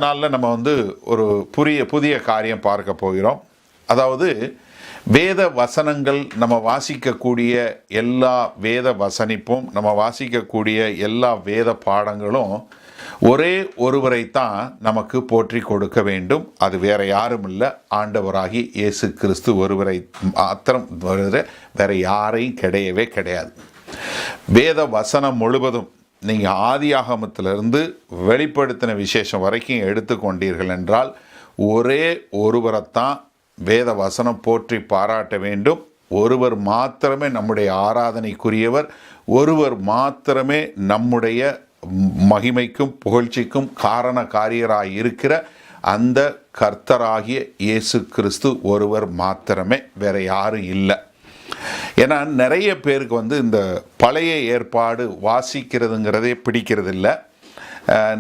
நாளில் நம்ம ஒரு புதிய காரியம் பார்க்க போகிறோம். அதாவது வேத வசனங்கள், நம்ம வாசிக்கக்கூடிய எல்லா வேத வசனிப்பும், நம்ம வாசிக்கக்கூடிய எல்லா வேத பாடங்களும் ஒரே ஒருவரைத்தான் நமக்கு போற்றி கொடுக்க வேண்டும். அது வேற யாரும் இல்லை, ஆண்டவராகி இயேசு கிறிஸ்து ஒருவரை மாத்திரம், வேற யாரையும் கிடையவே கிடையாது. வேத வசனம் முழுவதும் நீங்கள் ஆதியாகமத்திலிருந்து வெளிப்படுத்தின விசேஷம் வரைக்கும் எடுத்துக்கொண்டீர்கள் என்றால் ஒரே ஒருவரைத்தான் வேத வசனம் போற்றி பாராட்ட வேண்டும். ஒருவர் மாத்திரமே நம்முடைய ஆராதனைக்குரியவர், ஒருவர் மாத்திரமே நம்முடைய மகிமைக்கும் புகழ்ச்சிக்கும் காரணக்காரியராய் இருக்கிற அந்த கர்த்தராகிய இயேசு கிறிஸ்து ஒருவர் மாத்திரமே, வேற யாரும் இல்லை. ஏன்னா நிறைய பேருக்கு இந்த பழைய ஏற்பாடு வாசிக்கிறதுங்கிறதே பிடிக்கிறது இல்லை.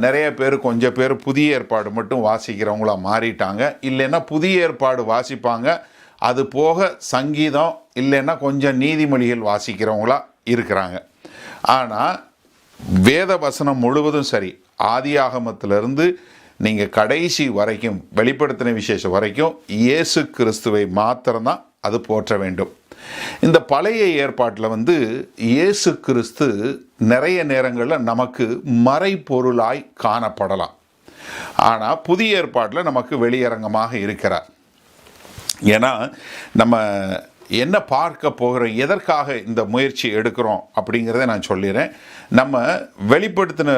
நிறைய பேர், கொஞ்சம் பேர் புதிய ஏற்பாடு மட்டும் வாசிக்கிறவங்களா மாறிட்டாங்க. இல்லைன்னா புதிய ஏற்பாடு வாசிப்பாங்க, அது போக சங்கீதம் இல்லைன்னா கொஞ்சம் நீதிமொழிகள் வாசிக்கிறவங்களா இருக்கிறாங்க. ஆனால் வேத வசனம் முழுவதும் சரி, ஆதியாகமத்திலிருந்து நீங்கள் கடைசி வரைக்கும், வெளிப்படுத்தின விசேஷம் வரைக்கும் இயேசு கிறிஸ்துவை மாத்திரம்தான் அது போற்ற வேண்டும். இந்த பழைய ஏற்பாட்டில் இயேசு கிறிஸ்து நிறைய நேரங்களில் நமக்கு மறைபொருளாய் காணப்படலாம். ஆனால் புதிய ஏற்பாட்டில் நமக்கு வெளியரங்கமாக இருக்கிறார். ஏன்னா நம்ம என்ன பார்க்க போகிறோம், எதற்காக இந்த முயற்சி எடுக்கிறோம் அப்படிங்கிறத நான் சொல்லிடுறேன். நம்ம வெளிப்படுத்தின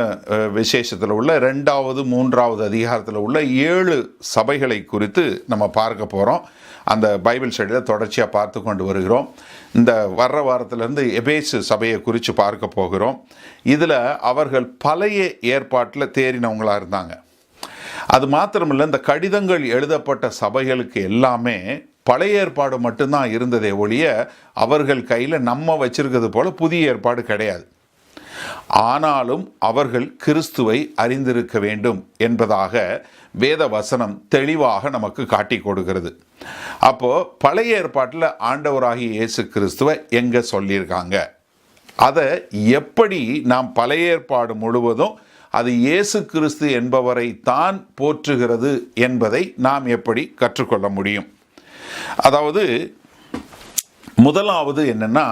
விசேஷத்தில் உள்ள 2வது 3வது அதிகாரத்தில் உள்ள 7 சபைகளை குறித்து நம்ம பார்க்க போகிறோம். அந்த பைபிள் ஸ்டடியில் தொடர்ச்சியாக பார்த்து கொண்டு வருகிறோம். இந்த வர்ற வாரத்திலேருந்து எபேசு சபையை குறித்து பார்க்க போகிறோம். இதில் அவர்கள் பழைய ஏற்பாட்டில் தேறினவங்களாக இருந்தாங்க. அது மாத்திரமில்லை, இந்த கடிதங்கள் எழுதப்பட்ட சபைகளுக்கு எல்லாமே பழைய ஏற்பாடு மட்டும்தான் இருந்ததே ஒழிய அவர்கள் கையில் நம்ம வச்சிருக்கிறது போல புதிய ஏற்பாடு கிடையாது. ஆனாலும் அவர்கள் கிறிஸ்துவை அறிந்திருக்க வேண்டும் என்பதாக வேத வசனம் தெளிவாக நமக்கு காட்டி கொடுக்கிறது. அப்போது பழைய ஏற்பாட்டில் ஆண்டவராகிய இயேசு கிறிஸ்துவை எங்கே சொல்லியிருக்காங்க, அதை எப்படி நாம் பழைய ஏற்பாடு முழுவதும் அது இயேசு கிறிஸ்து என்பவரை தான் போற்றுகிறது என்பதை நாம் எப்படி கற்றுக்கொள்ள முடியும். அதாவது முதலாவது என்னன்னா,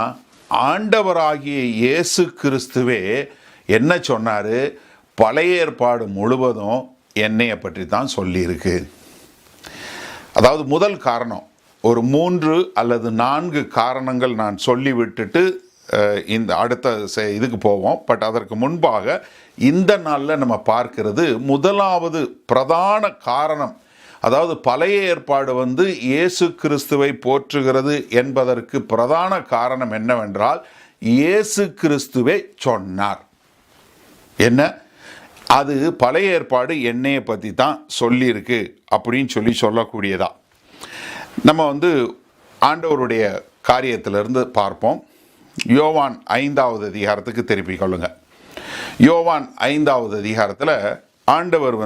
ஆண்டவராகிய இயேசு கிறிஸ்துவே என்ன சொன்னார், பழைய ஏற்பாடு முழுவதும் என்னையை பற்றி தான் சொல்லியிருக்கு. அதாவது முதல் காரணம், ஒரு 3 அல்லது 4 காரணங்கள் நான் சொல்லிவிட்டுட்டு இந்த அடுத்த இதுக்கு போவோம். பட் அதற்கு முன்பாக இந்த நாளில் நம்ம பார்க்கிறது முதலாவது பிரதான காரணம். அதாவது பழைய ஏற்பாடு இயேசு கிறிஸ்துவை போற்றுகிறது என்பதற்கு பிரதான காரணம் என்னவென்றால், இயேசு கிறிஸ்துவே சொன்னார். என்ன அது பழைய ஏற்பாடு என்னையை பற்றி தான் சொல்லியிருக்கு அப்படின்னு சொல்லக்கூடியதா. நம்ம ஆண்டவருடைய காரியத்திலிருந்து பார்ப்போம். யோவான் 5வது அதிகாரத்துக்கு திருப்பிக் கொள்ளுங்க. யோவான் 5வது அதிகாரத்தில் ஆண்டவர்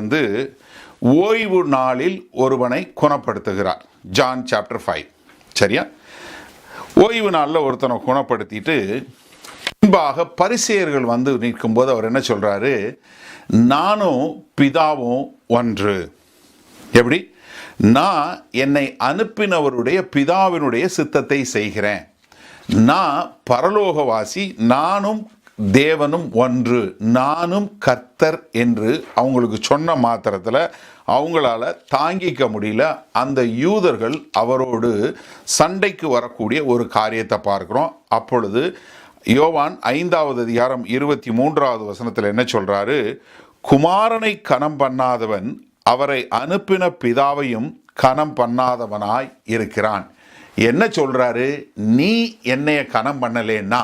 ஓய்வு நாளில் ஒருவனை குணப்படுத்துகிறார். John chapter 5. சரியா? ஓய்வு நாளில் ஒருத்தனை குணப்படுத்திட்டு முன்பாக பரிசேயர்கள் நிற்கும்போது அவர் என்ன சொல்றாரு, நானும் பிதாவும் ஒன்று. எப்படி? நான் என்னை அனுப்பினவருடைய பிதாவினுடைய சித்தத்தை செய்கிறேன். நான் பரலோகவாசி, நானும் தேவனும் ஒன்று, நானும் கர்த்தர் என்று அவங்களுக்கு சொன்ன மாத்திரத்தில் அவங்களால தாங்கிக்க முடியல. அந்த யூதர்கள் அவரோடு சண்டைக்கு வரக்கூடிய ஒரு காரியத்தை பார்க்குறோம். அப்பொழுது யோவான் 5வது அதிகாரம் 23வது வசனத்தில் என்ன சொல்றாரு, குமாரனை கனம் பண்ணாதவன் அவரை அனுப்பின பிதாவையும் கனம் பண்ணாதவனாய் இருக்கிறான். என்ன சொல்றாரு, நீ என்னைய கனம் பண்ணலேன்னா,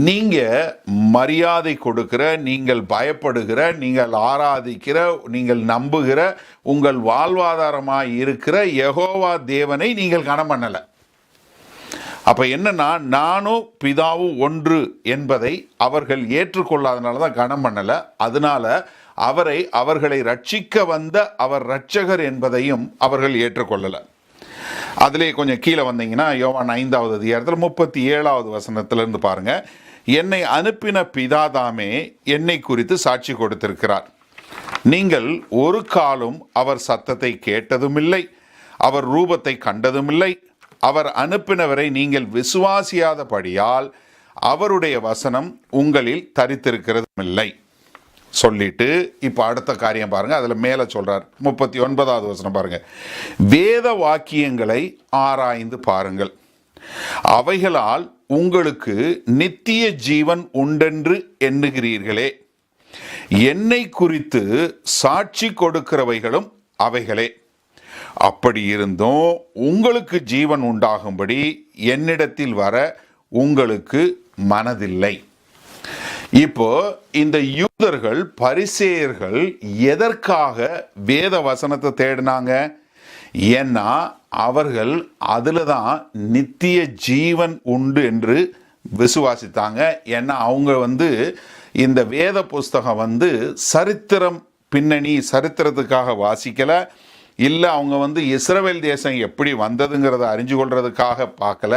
நீங்க மரியாதை கொடுக்கிற, நீங்கள் பயப்படுகிற, நீங்கள் ஆராதிக்கிற, நீங்கள் நம்புகிற, உங்கள் வாழ்வாதாரமாய் இருக்கிற யெகோவா தேவனை நீங்கள் கனம் பண்ணல. அப்ப என்னன்னா, நானும் பிதாவும் ஒன்று என்பதை அவர்கள் ஏற்றுக்கொள்ளாதனால தான் கனம் பண்ணல. அதனால அவர்களை ரட்சிக்க வந்த அவர் இரட்சகர் என்பதையும் அவர்கள் ஏற்றுக்கொள்ளல. அதிலே கொஞ்சம் கீழே வந்தீங்கன்னா யோவான் 5வது அதிகாரத்தில் 37வது வசனத்திலிருந்து பாருங்க. என்னை அனுப்பின பிதாதாமே என்னை குறித்து சாட்சி கொடுத்திருக்கிறார். நீங்கள் ஒரு காலும் அவர் சத்தத்தை கேட்டதுமில்லை, அவர் ரூபத்தை கண்டதுமில்லை. அவர் அனுப்பினவரை நீங்கள் விசுவாசியாதபடியால் அவருடைய வசனம் உங்களில் தரித்திருக்கிறதும் இல்லை சொல்லிட்டு இப்போ அடுத்த காரியம் பாருங்க. அதுல மேல சொல்றார் 39வது வசனம் பாருங்க. வேத வாக்கியங்களை ஆராய்ந்து பாருங்கள், அவைகளால் உங்களுக்கு நித்திய ஜீவன் உண்டென்று எண்ணுகிறீர்களே. என்னை குறித்து சாட்சி கொடுக்கிறவைகளும் அவைகளே. அப்படி இருந்தும் உங்களுக்கு ஜீவன் உண்டாகும்படி என்னிடத்தில் வர உங்களுக்கு மனதில்லை. இப்போ இந்த யூதர்கள் பரிசேயர்கள் எதற்காக வேத வசனத்தை தேடினாங்க? ஏன்னா அவர்கள் அதில் தான் நித்திய ஜீவன் உண்டு என்று விசுவாசித்தாங்க. ஏன்னா அவங்க இந்த வேத புஸ்தகம் சரித்திரம் பின்னணி சரித்திரத்துக்காக வாசிக்கல, இல்லை அவங்க இஸ்ரவேல் தேசம் எப்படி வந்ததுங்கிறத அறிஞ்சு கொள்றதுக்காக பார்க்கல.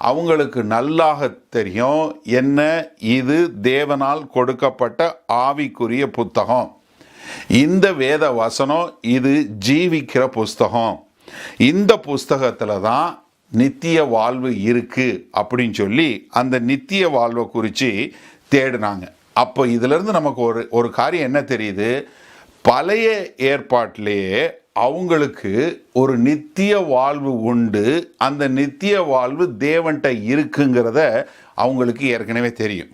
அவங்களுக்கு நல்லாக தெரியும் என்ன, இது தேவனால் கொடுக்கப்பட்ட ஆவிக்குரிய புத்தகம், இந்த வேத வசனம் இது ஜீவிக்கிற புஸ்தகம், இந்த புஸ்தகத்தில் தான் நித்திய வாழ்வு இருக்கு அப்படின்னு சொல்லி அந்த நித்திய வாழ்வை குறித்து தேடினாங்க. அப்போ இதிலிருந்து நமக்கு ஒரு காரியம் என்ன தெரியுது? பழைய ஏற்பாட்டிலேயே அவங்களுக்கு ஒரு நித்திய வாழ்வு உண்டு, அந்த நித்திய வாழ்வு தேவன்கிட்ட இருக்குங்கிறத அவங்களுக்கு ஏற்கனவே தெரியும்.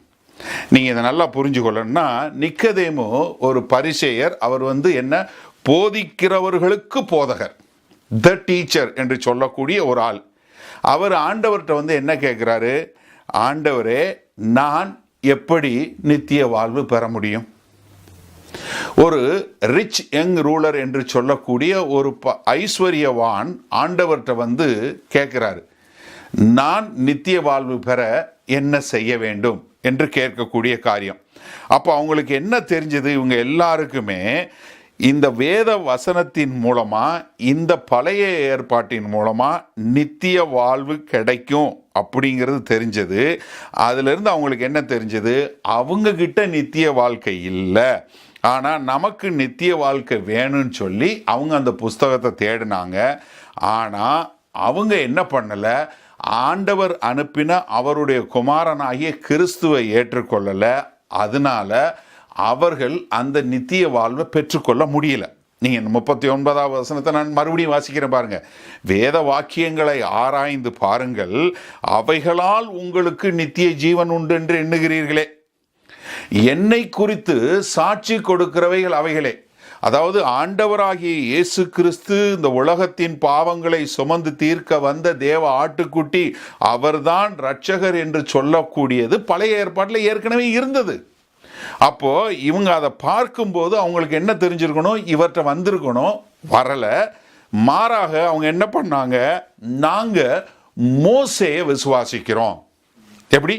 நீங்கள் இதை நல்லா புரிஞ்சுக்கொள்ளணும்னா, நிக்கதேமு ஒரு பரிசேயர், அவர் என்ன போதிக்கிறவர்களுக்கு போதகர், த டீச்சர் என்று சொல்லக்கூடிய ஒரு ஆள். அவர் ஆண்டவர்கிட்ட என்ன கேட்குறாரு? ஆண்டவரே, நான் எப்படி நித்திய வாழ்வு பெற முடியும்? ஒரு ரிச் யங் ரூலர் என்று சொல்லக்கூடிய ஒரு ஐஸ்வர்யவான் ஆண்டவர்கிட்ட கேட்கிறாரு, நான் நித்திய வாழ்வு பெற என்ன செய்ய வேண்டும் என்று கேட்கக்கூடிய காரியம். அப்போ அவங்களுக்கு என்ன தெரிஞ்சது? இவங்க எல்லாருக்குமே இந்த வேத வசனத்தின் மூலமா, இந்த பழைய ஏற்பாட்டின் மூலமா நித்திய வாழ்வு கிடைக்கும் அப்படிங்கிறது தெரிஞ்சது. அதிலிருந்து அவங்களுக்கு என்ன தெரிஞ்சது? அவங்க கிட்ட நித்திய வாழ்க்கை இல்லை, ஆனால் நமக்கு நித்திய வாழ்க்கை வேணும்னு சொல்லி அவங்க அந்த புஸ்தகத்தை தேடினாங்க. ஆனால் அவங்க என்ன பண்ணலை? ஆண்டவர் அனுப்பின அவருடைய குமாரனாகிய கிறிஸ்துவை ஏற்றுக்கொள்ளலை. அதனால அவர்கள் அந்த நித்திய வாழ்வை பெற்றுக்கொள்ள முடியல. நீங்கள் 39வது வசனத்தை நான் மறுபடியும் வாசிக்கிறேன் பாருங்க. வேத வாக்கியங்களை ஆராய்ந்து பாருங்கள், அவைகளால் உங்களுக்கு நித்திய ஜீவன் உண்டு என்று எண்ணுகிறீர்களே. என்னை குறித்து சாட்சி கொடுக்கிறவைகள் அவைகளே. அதாவது ஆண்டவராகிய இயேசு கிறிஸ்து இந்த உலகத்தின் பாவங்களை சுமந்து தீர்க்க வந்த தேவ ஆட்டுக்குட்டி, அவர்தான் இரட்சகர் என்று சொல்லக்கூடியது பழைய ஏற்பாட்டில் ஏற்கனவே இருந்தது. அப்போ இவங்க அதை பார்க்கும்போது அவங்களுக்கு என்ன தெரிஞ்சிருக்கணும்? இவர்கிட்ட வந்திருக்கணும், வரல. மாறாக அவங்க என்ன பண்ணாங்க? நாங்க மோசேயை விசுவாசிக்கிறோம். எப்படி?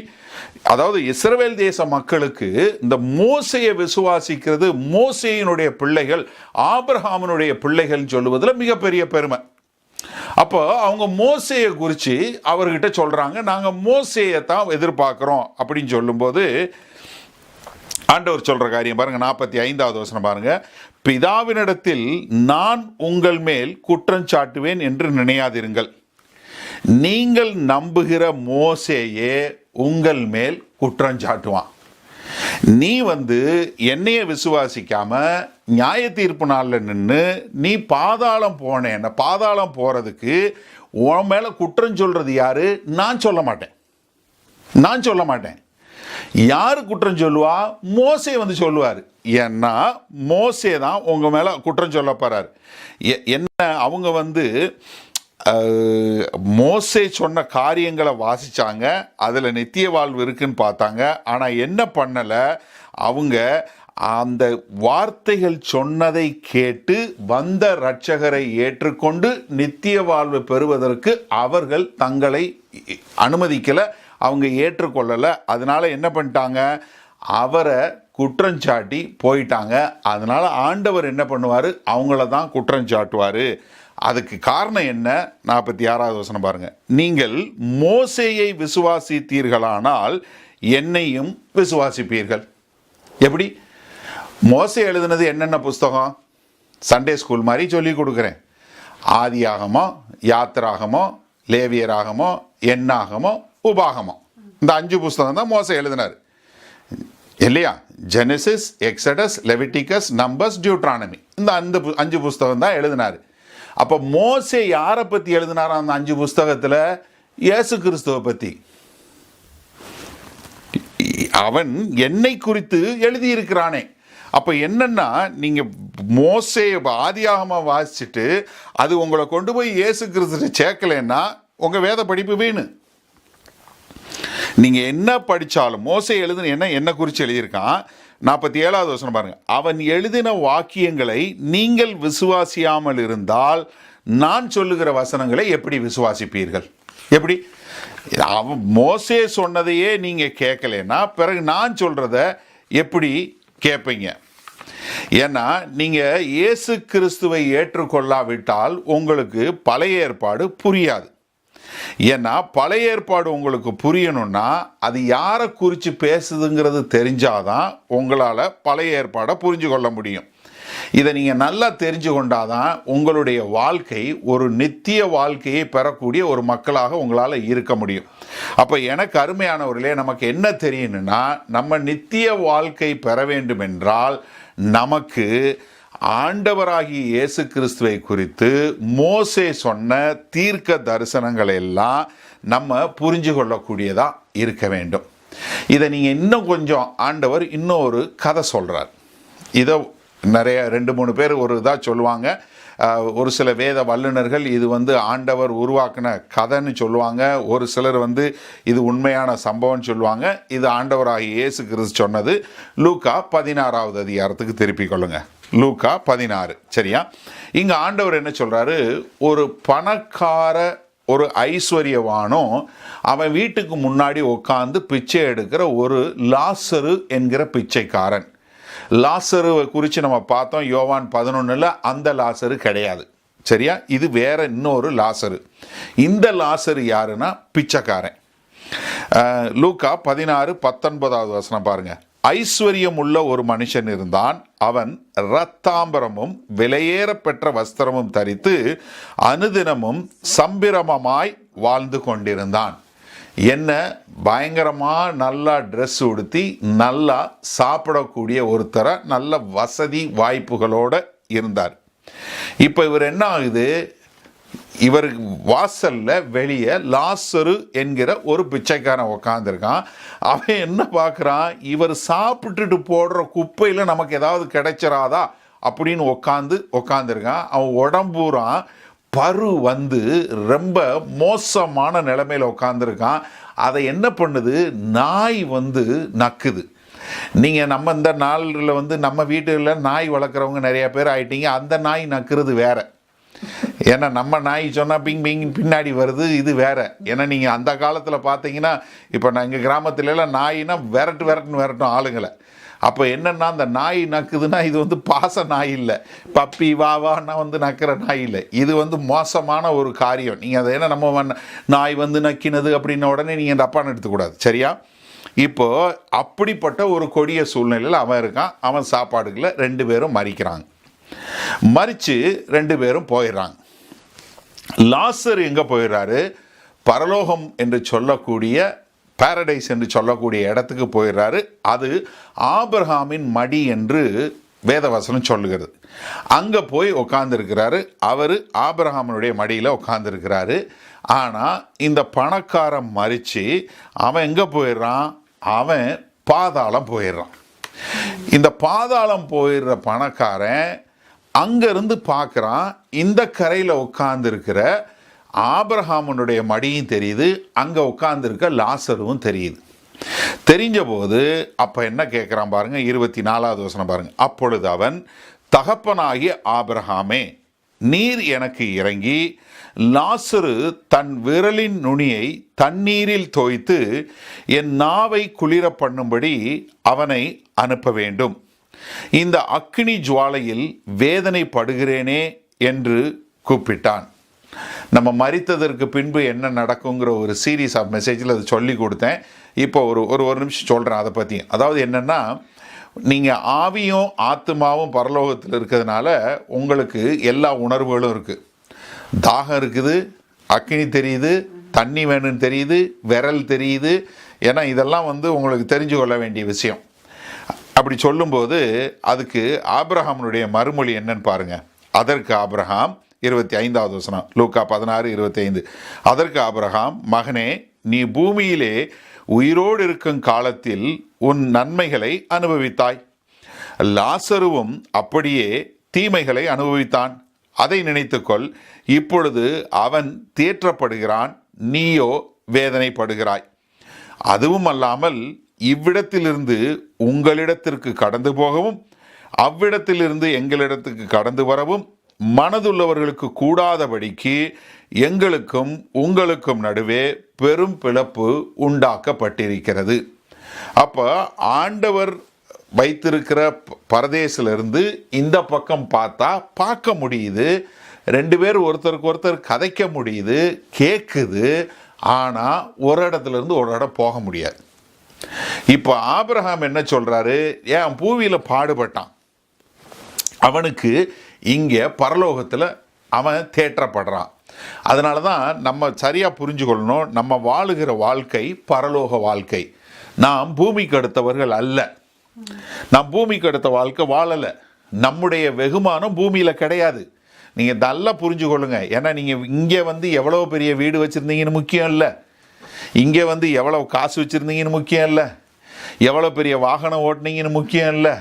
அதாவது இஸ்ரவேல் தேச மக்களுக்கு இந்த மோசேயை விசுவாசிக்கிறது, மோசேயினுடைய பிள்ளைகள் ஆபிரகாமினுடைய பிள்ளைகள் சொல்லுவதில் மிகப்பெரிய பெருமை. அப்போ அவங்க மோசேயை குறித்து அவர்கிட்ட சொல்றாங்க, நாங்க மோசேயை தான் எதிர்பார்க்கிறோம் அப்படின்னு சொல்லும்போது ஆண்டவர் சொல்ற காரியம் பாருங்க. 45வது வசனம் பாருங்க. பிதாவினிடத்தில் நான் உங்கள் மேல் குற்றம் சாட்டுவேன் என்று நினையாதிருங்கள், நீங்கள் நம்புகிற மோசேயே உங்கள் மேல் குற்றம் சாட்டுவான். நீ என்னைய விசுவாசிக்காம நியாய தீர்ப்பு நாளில் நின்று நீ பாதாளம் போனேன், பாதாளம் போறதுக்கு உன் மேல குற்றம் சொல்றது யாரு? நான் சொல்ல மாட்டேன். யாரு குற்றம் சொல்லுவா? மோசே சொல்லுவார். ஏன்னா மோசே தான் உங்க மேல குற்றம் சொல்ல போறாரு. என்ன அவங்க மோசே சொன்ன காரியங்களை வாசிச்சாங்க, அதுல நித்திய வாழ்வு இருக்குன்னு பார்த்தாங்க. ஆனா என்ன பண்ணல? அவங்க அந்த வார்த்தைகள் சொன்னதை கேட்டு வந்த இரட்சகரை ஏற்றுக்கொண்டு நித்திய வாழ்வு பெறுவதற்கு அவர்கள் தங்களை அனுமதிக்கல, அவங்க ஏற்றுக்கொள்ளலை. அதனால என்ன பண்ணிட்டாங்க? அவரை குற்றம் சாட்டி போயிட்டாங்க. அதனால ஆண்டவர் என்ன பண்ணுவார்? அவங்கள தான் குற்றம் சாட்டுவார். அதுக்கு காரணம் என்ன? 46வது வசனம் பாருங்க. நீங்கள் மோசேயை விசுவாசித்தீர்களானால் என்னையும் விசுவாசிப்பீர்கள். எப்படி? மோசே எழுதுனது என்னென்ன புஸ்தகம்? சண்டே ஸ்கூல் மாதிரி சொல்லி கொடுக்குறேன். ஆதியாகமோ, யாத்திராகமோ, லேவியராகமோ, எண்ணாகமோ, உபாகமோ, இந்த 5 புஸ்தகம் தான் மோசே எழுதினார் இல்லையா? Genesis, Exodus, Leviticus, numbers, Deuteronomy, இந்த 5 புஸ்தகம் தான் எழுதினார். அப்போ மோசே யாரை பற்றி எழுதினாரா அந்த 5 புஸ்தகத்தில்? இயேசு கிறிஸ்துவை பற்றி. அவன் என்னை குறித்து எழுதியிருக்கிறானே. அப்போ என்னன்னா, நீங்கள் மோசே ஆதியாகமாக வாசிச்சுட்டு அது உங்களை கொண்டு போய் இயேசு கிறிஸ்து சேர்க்கலைன்னா உங்கள் வேத படிப்பு வேணும். நீங்கள் என்ன படித்தாலும் மோசே எழுதின என்ன குறித்து எழுதியிருக்கான்? 47வது வசனம் பாருங்கள். அவன் எழுதின வாக்கியங்களை நீங்கள் விசுவாசியாமல் இருந்தால் நான் சொல்லுகிற வசனங்களை எப்படி விசுவாசிப்பீர்கள்? எப்படி? அவன் மோசே சொன்னதையே நீங்கள் கேட்கலைன்னா பிறகு நான் சொல்கிறத எப்படி கேட்பீங்க? ஏன்னா நீங்கள் இயேசு கிறிஸ்துவை ஏற்றுக்கொள்ளாவிட்டால் உங்களுக்கு பழைய ஏற்பாடு புரியாது. ஏன்னா பழைய ஏற்பாடு உங்களுக்கு புரியணும்னா அது யாரை குறித்து பேசுதுங்கிறது தெரிஞ்சாதான் உங்களால் பழைய ஏற்பாடை புரிஞ்சு கொள்ள முடியும். இதை நீங்கள் நல்லா தெரிஞ்சு கொண்டாதான் உங்களுடைய வாழ்க்கை ஒரு நித்திய வாழ்க்கையை பெறக்கூடிய ஒரு மக்களாக உங்களால் இருக்க முடியும். அப்போ எனக்கு அருமையானவர்களே, நமக்கு என்ன தெரியணும்னா, நம்ம நித்திய வாழ்க்கை பெற வேண்டும் என்றால் நமக்கு ஆண்டவராகிய இயேசு கிறிஸ்துவை குறித்து மோசே சொன்ன தீர்க்க தரிசனங்கள் எல்லாம் நம்ம புரிஞ்சு கொள்ளக்கூடியதாக இருக்க வேண்டும். இதை நீங்கள் இன்னும் கொஞ்சம் ஆண்டவர் இன்னொரு கதை சொல்கிறார். இதை நிறைய 2-3 பேர் ஒரு இதாக சொல்லுவாங்க. ஒரு சில வேத வல்லுநர்கள் இது ஆண்டவர் உருவாக்கின கதைன்னு சொல்லுவாங்க. ஒரு சிலர் இது உண்மையான சம்பவம்னு சொல்லுவாங்க. இது ஆண்டவராகிய இயேசு கிறிஸ்து சொன்னது. லூக்கா 16வது அதிகாரத்துக்கு திருப்பிக் கொள்ளுங்க. லூக்கா 16. சரியா? இங்கே ஆண்டவர் என்ன சொல்கிறாரு? ஒரு பணக்கார ஒரு ஐஸ்வர்யவானும் அவன் வீட்டுக்கு முன்னாடி உட்காந்து பிச்சை எடுக்கிற ஒரு லாசரு என்கிற பிச்சைக்காரன். லாசருவை குறித்து நம்ம பார்த்தோம் யோவான் 11. அந்த லாசரு கிடையாது. சரியா? இது வேற இன்னொரு லாசரு. இந்த லாசரு யாருன்னா பிச்சைக்காரன். லூக்கா 16:19வது வசனம் பாருங்க. ஐஸ்வர்யம் உள்ள ஒரு மனுஷன் இருந்தான். அவன் இரத்தாம்பரமும் விலையேற பெற்ற வஸ்திரமும் தரித்து அனுதினமும் சம்பிரமமாய் வாழ்ந்து கொண்டிருந்தான். என்ன பயங்கரமாக நல்லா ட்ரெஸ் உடுத்தி நல்லா சாப்பிடக்கூடிய ஒருத்தரை நல்ல வசதி வாய்ப்புகளோடு இருந்தார். இப்போ இவர் என்ன ஆகுது? இவர் வாசலில் வெளியே லாசரு என்கிற ஒரு பிச்சைக்காரன் உக்காந்துருக்கான். அவன் என்ன பார்க்குறான்? இவர் சாப்பிட்டுட்டு போடுற குப்பையில் நமக்கு ஏதாவது கிடைச்சிடாதா அப்படின்னு உக்காந்துருக்கான். அவன் உடம்பூரான் பரு ரொம்ப மோசமான நிலைமையில் உட்காந்துருக்கான். அதை என்ன பண்ணுது? நாய் நக்குது. நீங்கள் நம்ம இந்த நாளில் நம்ம வீட்டில் நாய் வளர்க்குறவங்க நிறைய பேர் ஆயிட்டீங்க. அந்த நாய் நக்குறது வேற. ஏன்னா நம்ம நாய் சொன்னால் பிங் பிங் பின்னாடி வருது, இது வேற. ஏன்னா நீங்கள் அந்த காலத்தில் பார்த்தீங்கன்னா, இப்போ நான் எங்கள் கிராமத்துலலாம் நாயினா விரட்டும் ஆளுங்களை. அப்போ என்னென்னா, அந்த நாய் நக்குதுன்னா இது பாச நாய் இல்லை, பப்பி வாவான்னா நக்கிற நாய் இல்லை. இது மோசமான ஒரு காரியம். நீங்கள் அதை என்ன நம்ம நாய் நக்கினது அப்படின்ன உடனே நீங்கள் தப்பான எடுத்துக்கூடாது. சரியா? இப்போது அப்படிப்பட்ட ஒரு கொடிய சூழ்நிலையில் அவன் இருக்கான். அவன் சாப்பாடுகளை 2 பேரும் மறிக்கிறாங்க. மறித்து 2 பேரும் போயிடுறாங்க. லாசர் எங்கே போயிடுறாரு? பரலோகம் என்று சொல்லக்கூடிய பாரடைஸ் என்று சொல்லக்கூடிய இடத்துக்கு போயிடுறாரு. அது ஆபிரகாமின் மடி என்று வேதவசனம் சொல்லுகிறது. அங்கே போய் உட்காந்துருக்கிறாரு. அவர் ஆபிரகாமினுடைய மடியில் உட்காந்துருக்கிறாரு. ஆனால் இந்த பணக்காரன் மறித்து அவன் எங்கே போயிடுறான்? அவன் பாதாளம் போயிடுறான். இந்த பாதாளம் போயிடுற பணக்காரன் அங்கேருந்து பார்க்குறான். இந்த கரையில் உட்காந்துருக்கிற ஆபிரகாமனுடைய மடியும் தெரியுது, அங்கே உட்காந்துருக்க லாசருவும் தெரியுது. தெரிஞ்ச போது அப்போ என்ன கேட்குறான் பாருங்க. 24வது வசனம் பாருங்க. அப்பொழுது அவன், தகப்பனாகிய ஆபிரகாமே, நீர் எனக்கு இறங்கி லாசரு தன் விரலின் நுனியை தண்ணீரில் தோய்த்து என் நாவை குளிர பண்ணும்படி அவனை அனுப்ப வேண்டும். இந்த அக்கினி ஜுவாலையில் வேதனைப்படுகிறேனே என்று கூப்பிட்டான். நம்ம மரித்ததற்கு பின்பு என்ன நடக்குங்கிற ஒரு சீரீஸ் ஆஃப் மெசேஜில் அது சொல்லி கொடுத்தேன். இப்போ ஒரு நிமிஷம் சொல்கிறேன் அதை பற்றி. அதாவது என்னென்னா, நீங்கள் ஆவியும் ஆத்மாவும் பரலோகத்தில் இருக்கிறதுனால உங்களுக்கு எல்லா உணர்வுகளும் இருக்குது. தாகம் இருக்குது, அக்கினி தெரியுது, தண்ணி வேணும்னு தெரியுது, விரல் தெரியுது. ஏன்னா இதெல்லாம் உங்களுக்கு தெரிஞ்சு கொள்ள வேண்டிய விஷயம். அப்படி சொல்லும்போது அதுக்கு ஆபிரகாமுடைய மறுமொழி என்னன்னு பாருங்க. அதற்கு ஆபிரகாம் 25வது வசனம், லூக்கா 16:25. அதற்கு ஆபிரகாம், மகனே, நீ பூமியிலே உயிரோடு இருக்கும் காலத்தில் உன் நன்மைகளை அனுபவித்தாய். லாசருவும் அப்படியே தீமைகளை அனுபவித்தான். அதை நினைத்துக்கொள். இப்பொழுது அவன் தேற்றப்படுகிறான், நீயோ வேதனைப்படுகிறாய். அதுவும் அல்லாமல் இவ்விடத்திலிருந்து உங்களிடத்திற்கு கடந்து போகவும் அவ்விடத்திலிருந்து எங்களிடத்துக்கு கடந்து வரவும் மனதுள்ளவர்களுக்கு கூடாதபடிக்கு எங்களுக்கும் உங்களுக்கும் நடுவே பெரும் பிளப்பு உண்டாக்கப்பட்டிருக்கிறது. அப்போ ஆண்டவர் வைத்திருக்கிற பரதேசிலிருந்து இந்த பக்கம் பார்த்தா பார்க்க முடியுது. 2 பேர் ஒருத்தருக்கு ஒருத்தர் கதைக்க முடியுது, கேட்குது. ஆனால் ஒரு இடத்துல இருந்து ஒரு இடம் போக முடியாது. இப்போ ஆபிரகாம் என்ன சொல்றாரு? ஏன் பூவியில் பாடுபட்டான், அவனுக்கு இங்கே பரலோகத்தில் அவன் தேற்றப்படுறான். அதனால தான் நம்ம சரியாக புரிஞ்சுக்கொள்ளணும், நம்ம வாழுகிற வாழ்க்கை பரலோக வாழ்க்கை. நாம் பூமிக்கு அடுத்தவர்கள் அல்ல. நாம் பூமிக்கு அடுத்த வாழ்க்கை வாழலை. நம்முடைய வெகுமானம் பூமியில் கிடையாது. நீங்கள் நல்லா புரிஞ்சு கொள்ளுங்க. ஏன்னா நீங்கள் இங்கே எவ்வளோ பெரிய வீடு வச்சுருந்தீங்கன்னு முக்கியம் இல்லை, இங்கே எவ்வளோ காசு வச்சுருந்தீங்கன்னு முக்கியம் இல்லை, எவ்வளோ பெரிய வாகனம் ஓட்டினீங்கன்னு முக்கியம் இல்லை,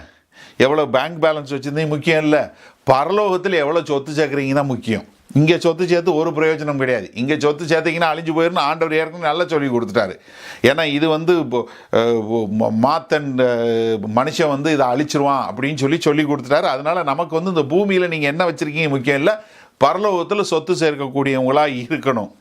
எவ்வளோ பேங்க் பேலன்ஸ் வச்சுருந்தீங்க முக்கியம் இல்லை. பரலோகத்தில் எவ்வளோ சொத்து சேர்க்குறீங்க தான் முக்கியம். இங்கே சொத்து சேர்த்து ஒரு பிரயோஜனம் கிடையாது. இங்கே சொத்து சேர்த்திங்கன்னா அழிஞ்சு போயிருந்து ஆண்டவர் ஏற்கனவே நல்லா சொல்லி கொடுத்துட்டாரு. ஏன்னா இது மாத்தன் மனுஷன் இதை அழிச்சிருவான் அப்படின்னு சொல்லி கொடுத்துட்டாரு. அதனால் நமக்கு இந்த பூமியில் நீங்கள் என்ன வச்சுருக்கீங்க முக்கியம் இல்லை, பரலோகத்தில் சொத்து சேர்க்கக்கூடியவங்களாக இருக்கணும்.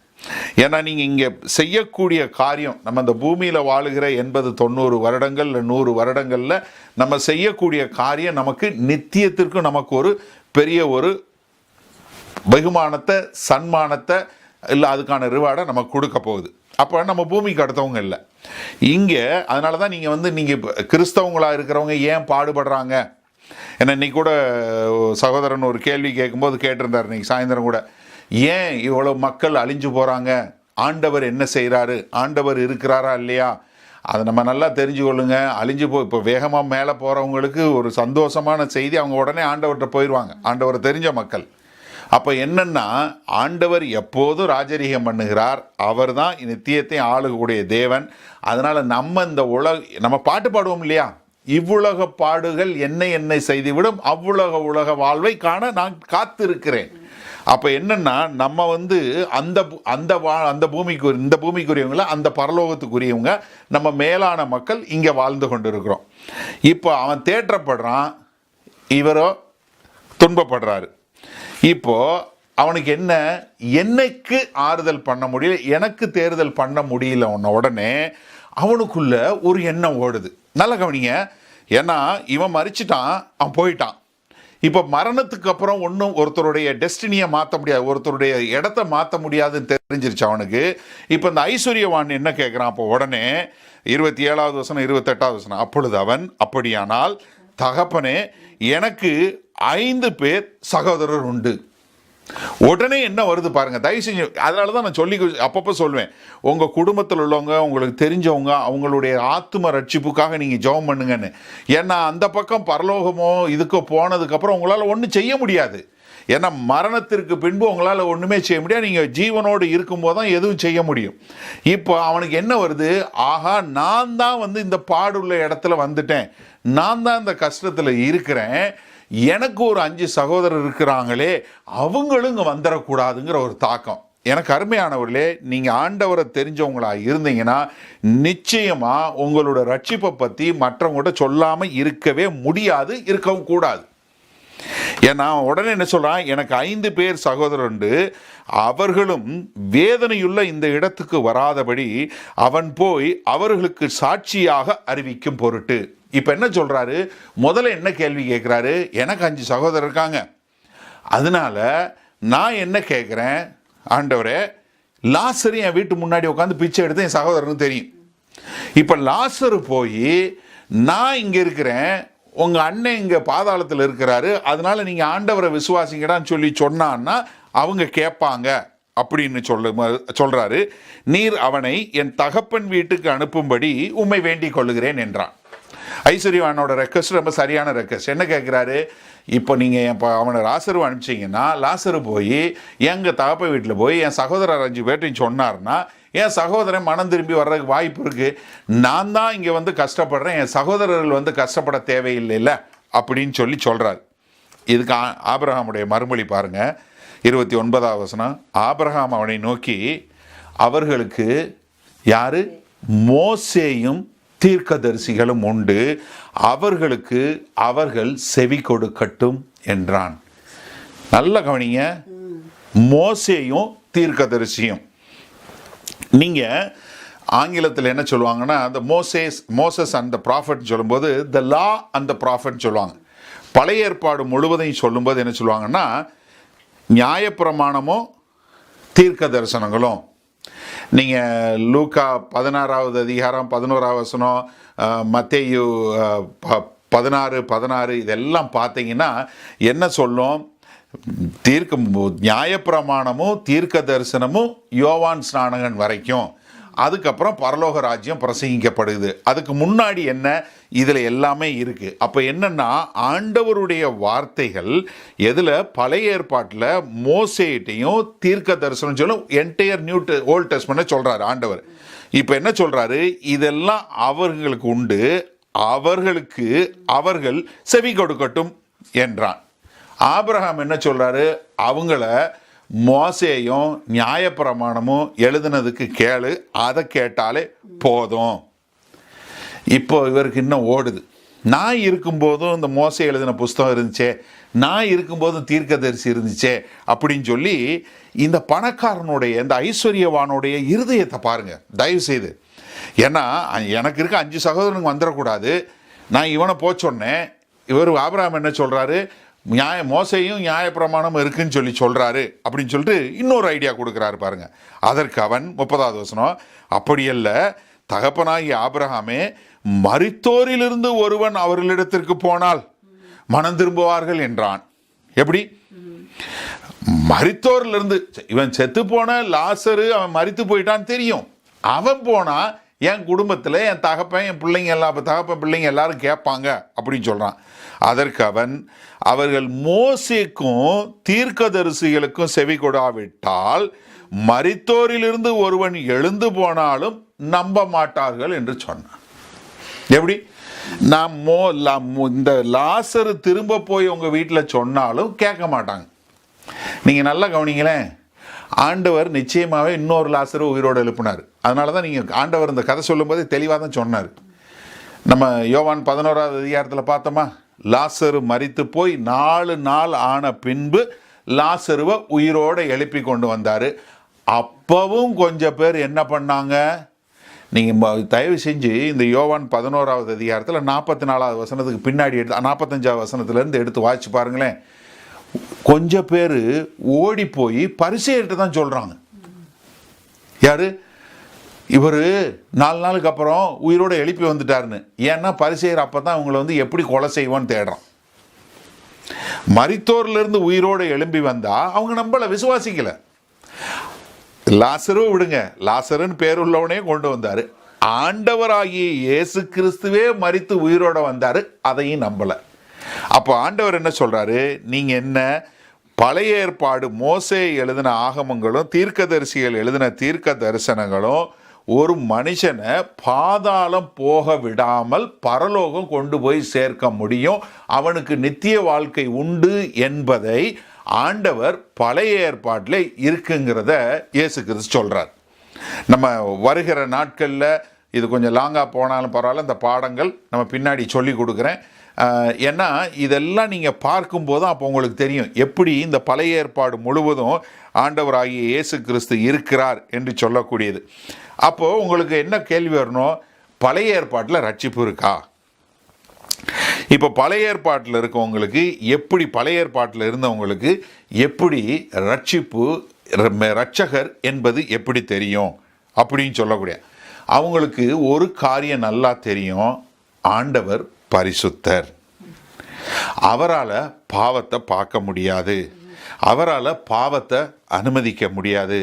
ஏன்னா நீங்கள் இங்கே செய்யக்கூடிய காரியம், நம்ம இந்த பூமியில் வாழுகிற 80-90 வருடங்கள் இல்லை 100 வருடங்களில் நம்ம செய்யக்கூடிய காரியம் நமக்கு நித்தியத்திற்கு நமக்கு ஒரு பெரிய ஒரு வெகுமானத்தை, சன்மானத்தை, இல்லை அதுக்கான ரிவார்டை நமக்கு கொடுக்க போகுது. அப்போ நம்ம பூமிக்கு அடுத்தவங்க இல்லை இங்கே. அதனால தான் நீங்கள் கிறிஸ்தவங்களாக இருக்கிறவங்க ஏன் பாடுபடுறாங்க? ஏன்னா இன்னைக்கு கூட சகோதரன் ஒரு கேள்வி கேட்கும்போது கேட்டிருந்தார், இன்னைக்கு சாயந்தரம் கூட, ஏன் இவ்வளோ மக்கள் அழிஞ்சு போகிறாங்க, ஆண்டவர் என்ன செய்கிறாரு, ஆண்டவர் இருக்கிறாரா இல்லையா? அதை நம்ம நல்லா தெரிஞ்சு கொள்ளுங்க. அழிஞ்சு இப்போ வேகமாக மேலே போகிறவங்களுக்கு ஒரு சந்தோஷமான செய்தி, அவங்க உடனே ஆண்டவர்கிட்ட போயிடுவாங்க, ஆண்டவரை தெரிஞ்ச மக்கள். அப்போ என்னன்னா, ஆண்டவர் எப்போதும் ராஜரீகம் பண்ணுகிறார். அவர் தான் நித்தியத்தை ஆளக்கூடிய தேவன். அதனால் நம்ம இந்த நம்ம பாட்டு பாடுவோம் இல்லையா, இவ்வுலக பாடுகள் என்னை செய்துவிடும், உலக வாழ்வை காண நான் காத்திருக்கிறேன். அப்போ என்னன்னா, நம்ம அந்த பூமிக்கு, இந்த பூமிக்குரியவங்கள அந்த பரலோகத்துக்குரியவங்க, நம்ம மேலான மக்கள் இங்கே வாழ்ந்து கொண்டு இருக்கிறோம். இப்போ அவன் தேற்றப்படுறான், இவரோ துன்பப்படுறாரு. இப்போ அவனுக்கு என்னைக்கு ஆறுதல் பண்ண முடியல, எனக்கு தேர்தல் பண்ண முடியல உடனே அவனுக்குள்ள ஒரு எண்ணம் ஓடுது. நல்ல கவனிங்க. ஏன்னா இவன் மறிச்சிட்டான், அவன் போயிட்டான். இப்போ மரணத்துக்கு அப்புறம் ஒன்றும் ஒருத்தருடைய டெஸ்டினியை மாற்ற முடியாது, ஒருத்தருடைய இடத்த மாற்ற முடியாதுன்னு தெரிஞ்சிருச்சு அவனுக்கு. இப்போ இந்த ஐஸ்வர்யவான் என்ன கேட்குறான்? அப்போ உடனே 27வது வசனம் 28வது வசனம், அப்பொழுது அவன், அப்படியானால் தகப்பனே, எனக்கு 5 பேர் சகோதரர் உண்டு. உடனே என்ன வருது பாருங்க, தயவு செஞ்சு. அதனால தான் நான் அப்பப்போ சொல்வேன், உங்கள் குடும்பத்தில் உள்ளவங்க, உங்களுக்கு தெரிஞ்சவங்க, அவங்களுடைய ஆத்தும ரட்சிப்புக்காக நீங்கள் ஜெபம் பண்ணுங்கன்னு. ஏன்னா அந்த பக்கம் பரலோகமோ இதுக்கோ போனதுக்கப்புறம் உங்களால் ஒன்றும் செய்ய முடியாது. ஏன்னா மரணத்திற்கு பின்பு உங்களால் ஒன்றுமே செய்ய முடியாது. நீங்கள் ஜீவனோடு இருக்கும்போது தான் எதுவும் செய்ய முடியும். இப்போ அவனுக்கு என்ன வருது? ஆஹா, நான் தான் இந்த பாடுள்ள இடத்துல வந்துட்டேன், நான் தான் இந்த கஷ்டத்தில் இருக்கிறேன், எனக்கு ஒரு 5 சகோதரர் இருக்கிறாங்களே, அவங்களும் இங்கே வந்துடக்கூடாதுங்கிற ஒரு தாக்கம். எனக்கு அருமையானவர்களே, நீங்கள் ஆண்டவரை தெரிஞ்சவங்களா இருந்தீங்கன்னா நிச்சயமாக உங்களோட ரட்சிப்பை பற்றி மற்றவங்கள்ட்ட சொல்லாமல் இருக்கவே முடியாது, இருக்கவும் கூடாது. ஏன்னா உடனே என்ன சொல்கிறான்? எனக்கு 5 பேர் சகோதரர் உண்டு, அவர்களும் வேதனையுள்ள இந்த இடத்துக்கு வராதபடி அவன் போய் அவர்களுக்கு சாட்சியாக அறிவிக்கும் பொருட்டு. இப்போ என்ன சொல்கிறாரு? முதல்ல என்ன கேள்வி கேட்குறாரு? எனக்கு 5 சகோதரர் இருக்காங்க, அதனால நான் என்ன கேட்குறேன், ஆண்டவரே, லாசரு என் வீட்டு முன்னாடி உட்காந்து பிச்சை எடுத்து என் சகோதரனுக்கு தெரியும். இப்போ லாசரு போய் நான் இங்கே இருக்கிறேன், உங்கள் அண்ணன் இங்கே பாதாளத்தில் இருக்கிறாரு, அதனால நீங்கள் ஆண்டவரை விசுவாசிங்கடான்னு சொல்லி சொன்னான்னா அவங்க கேட்பாங்க அப்படின்னு சொல்றாரு. நீர் அவனை என் தகப்பன் வீட்டுக்கு அனுப்பும்படி உம்மை வேண்டிக் கொள்ளுகிறேன் என்றான். ஐஸ்வர்யவானோட ரெக்வஸ்ட் ரொம்ப சரியான ரெக்வஸ்ட். என்ன கேட்குறாரு, இப்போ நீங்கள் அவனை லாசரு அனுப்பிச்சிங்கன்னா லாசரு போய் எங்கள் தகப்ப வீட்டில் போய் என் சகோதரர் 5 பேர்ட்டையும் சொன்னார்னா என் சகோதரன் மனம் திரும்பி வர்றதுக்கு வாய்ப்பு இருக்குது. நான் தான் இங்கே வந்து கஷ்டப்படுறேன், என் சகோதரர்கள் வந்து கஷ்டப்பட தேவையில்லைல்ல அப்படின்னு சொல்கிறார். இதுக்கு ஆபிரகாமுடைய மறுமொழி பாருங்கள், 29வது வசனம். ஆபிரகாம் அவனை நோக்கி, அவர்களுக்கு யாரு? மோசேயும் தீர்க்கதரிசிகளும் உண்டு, அவர்களுக்கு அவர்கள் செவி கொடுக்கட்டும் என்றான். நல்ல கவனிங்க, மோசேயும் தீர்க்கதரிசியும். நீங்கள் ஆங்கிலத்தில் என்ன சொல்லுவாங்கன்னா, அந்த மோசஸ் அண்ட் த ப்ராஃபட் சொல்லும்போது த லா அண்ட் த ப்ராஃபட் சொல்லுவாங்க. பழைய ஏற்பாடு முழுவதையும் சொல்லும்போது என்ன சொல்லுவாங்கன்னா, நியாயப்பிரமாணமும் தீர்க்க தரிசனங்களும். நீங்கள் லூக்கா 16வது அதிகாரம் 11வது வசனம், மத்தேயு 16 இதெல்லாம் பார்த்தீங்கன்னா என்ன சொல்லும்? நியாயப்பிரமாணமும் தீர்க்க தரிசனமும் யோவான் ஸ்நானகன் வரைக்கும், அதுக்கப்புறம் பரலோக ராஜ்யம் பிரசங்கிக்கப்படுது. அதுக்கு முன்னாடி என்ன, இதில் எல்லாமே இருக்குது. அப்போ என்னென்னா, ஆண்டவருடைய வார்த்தைகள் எதில்? பழைய ஏற்பாட்டில் மோசேட்டையும் தீர்க்க தரிசனம் சொல்லும், என்டையர் ஓல்ட் டெஸ்ட்மென்ட் சொல்கிறாரு ஆண்டவர். இப்போ என்ன சொல்கிறாரு? இதெல்லாம் அவர்களுக்கு உண்டு, அவர்களுக்கு அவர்கள் செவி கொடுக்கட்டும் என்றான். ஆபிரகாம் என்ன சொல்கிறாரு? அவங்கள மோசேயும் நியாயப்பிரமாணமும் எழுதுனதுக்கு கேளு, அதை கேட்டாலே போதும். இப்போ இவருக்கு இன்னும் ஓடுது. நான் இருக்கும்போதும் இந்த மோசே எழுதின புஸ்தகம் இருந்துச்சே, நான் இருக்கும்போதும் தீர்க்கதரிசி இருந்துச்சே அப்படின்னு சொல்லி இந்த பணக்காரனுடைய, இந்த ஐஸ்வர்யவானுடைய இருதயத்தை பாருங்க தயவு செய்து. ஏன்னா எனக்கு இருக்க 5 சகோதரனுக்கு வந்துடக்கூடாது, நான் இவனை சொன்னேன். இவர் ஆபிரகாம் என்ன சொல்கிறாரு? மோசையும் நியாயப்பிரமாணம் இருக்குன்னு சொல்கிறாரு அப்படின்னு சொல்லிட்டு இன்னொரு ஐடியா கொடுக்குறாரு பாருங்க. அதற்கு அவன் 30வது வசனம், அப்படியல்ல தகப்பனாகிய ஆபிரகாமே, மரித்தோரிலிருந்து ஒருவன் அவர்களிடத்திற்கு போனால் மனம் திரும்புவார்கள் என்றான். எப்படி? மரித்தோரிலிருந்து, இவன் செத்து போன லாசரு அவன் மரித்து போயிட்டான்னு தெரியும், அவன் போனா என் குடும்பத்தில் என் தகப்பன் என் பிள்ளைங்க தகப்பன் பிள்ளைங்க எல்லாரும் கேட்பாங்க அப்படின்னு சொல்கிறான். அதற்கு அவன், அவர்கள் மோசேக்கும் தீர்க்கதரிசிகளுக்கும் செவி கொடாவிட்டால் மரித்தோரிலிருந்து ஒருவன் எழுந்து போனாலும் நம்ப மாட்டார்கள் என்று சொன்னான். எப்படி? நான் இந்த லாசரு திரும்ப போய் உங்கள் வீட்டில் சொன்னாலும் கேட்க மாட்டாங்க. நீங்கள் நல்லா கவனிங்களேன், ஆண்டவர் நிச்சயமாகவே இன்னொரு லாசரு உயிரோடு எழுப்பினார். அதனால தான் நீங்கள் ஆண்டவர் இந்த கதை சொல்லும்போது தெளிவாக தான் சொன்னார். நம்ம யோவான் 11வது அதிகாரத்தில் பார்த்தோமா, லாசரு மரித்து போய் 4 நாள் ஆன பின்பு லாசருவை உயிரோடு எழுப்பி கொண்டு வந்தார். அப்பவும் கொஞ்சம் பேர் என்ன பண்ணாங்க? நீங்கள் தயவு செஞ்சு இந்த யோவான் 11வது அதிகாரத்தில் 44வது வசனத்துக்கு பின்னாடி 45வது வசனத்துலேருந்து எடுத்து வாசிச்சு பாருங்களேன். கொஞ்சம் பேர் ஓடி போய் பரிசேயர்கிட்ட தான் சொல்கிறாங்க, யாரு இவர் 4 நாளுக்கு அப்புறம் உயிரோடு எழுப்பி வந்துட்டாருன்னு. ஏன்னா பரிசேயர் அப்போ தான் அவங்கள வந்து எப்படி கொலை செய்வோன்னு தேடுறான். மரித்தோர்லேருந்து உயிரோடு எழும்பி வந்தால் அவங்க நம்மளை விசுவாசிக்கலை. லாசரு விடுங்க, லாசருன்னு பேருள்ளவனே கொண்டு வந்தார். ஆண்டவராகிய இயேசு கிறிஸ்துவே மரித்து உயிரோட வந்தார், அதையும் நம்பலை. அப்போ ஆண்டவர் என்ன சொல்கிறாரு? நீங்கள் என்ன, பழைய ஏற்பாடு மோசே எழுதின ஆகமங்களும் தீர்க்கதரிசிகள் எழுதின தீர்க்க தரிசனங்களும் ஒரு மனுஷனை பாதாளம் போக விடாமல் பரலோகம் கொண்டு போய் சேர்க்க முடியும், அவனுக்கு நித்திய வாழ்க்கை உண்டு என்பதை ஆண்டவர் பழைய ஏற்பாட்டில் இருக்குங்கிறத இயேசு கிறிஸ்து சொல்கிறார். நம்ம வருகிற நாட்களில் இது கொஞ்சம் லாங்காக போனாலும் பரவாயில்ல, இந்த பாடங்கள் நம்ம பின்னாடி சொல்லி கொடுக்குறேன். ஏன்னா இதெல்லாம் நீங்கள் பார்க்கும்போது அப்போ உங்களுக்கு தெரியும் எப்படி இந்த பழைய ஏற்பாடு முழுவதும் ஆண்டவராகிய இயேசு கிறிஸ்து இருக்கிறார் என்று சொல்லக்கூடியது. அப்போது உங்களுக்கு என்ன கேள்வி வரணும்? பழைய ஏற்பாட்டில் ரட்சிப்பு இருக்கா? இப்போ பழைய ஏற்பாட்டில் இருக்கவங்களுக்கு எப்படி, பழைய ஏற்பாட்டில் இருந்தவங்களுக்கு எப்படி ரட்சிப்பு, இரட்சகர் என்பது எப்படி தெரியும் அப்படின்னு சொல்லக்கூடிய அவங்களுக்கு ஒரு காரியம் நல்லா தெரியும், ஆண்டவர் பரிசுத்தர். அவரால் பாவத்தை பார்க்க முடியாது, அவரால் பாவத்தை அனுமதிக்க முடியாது.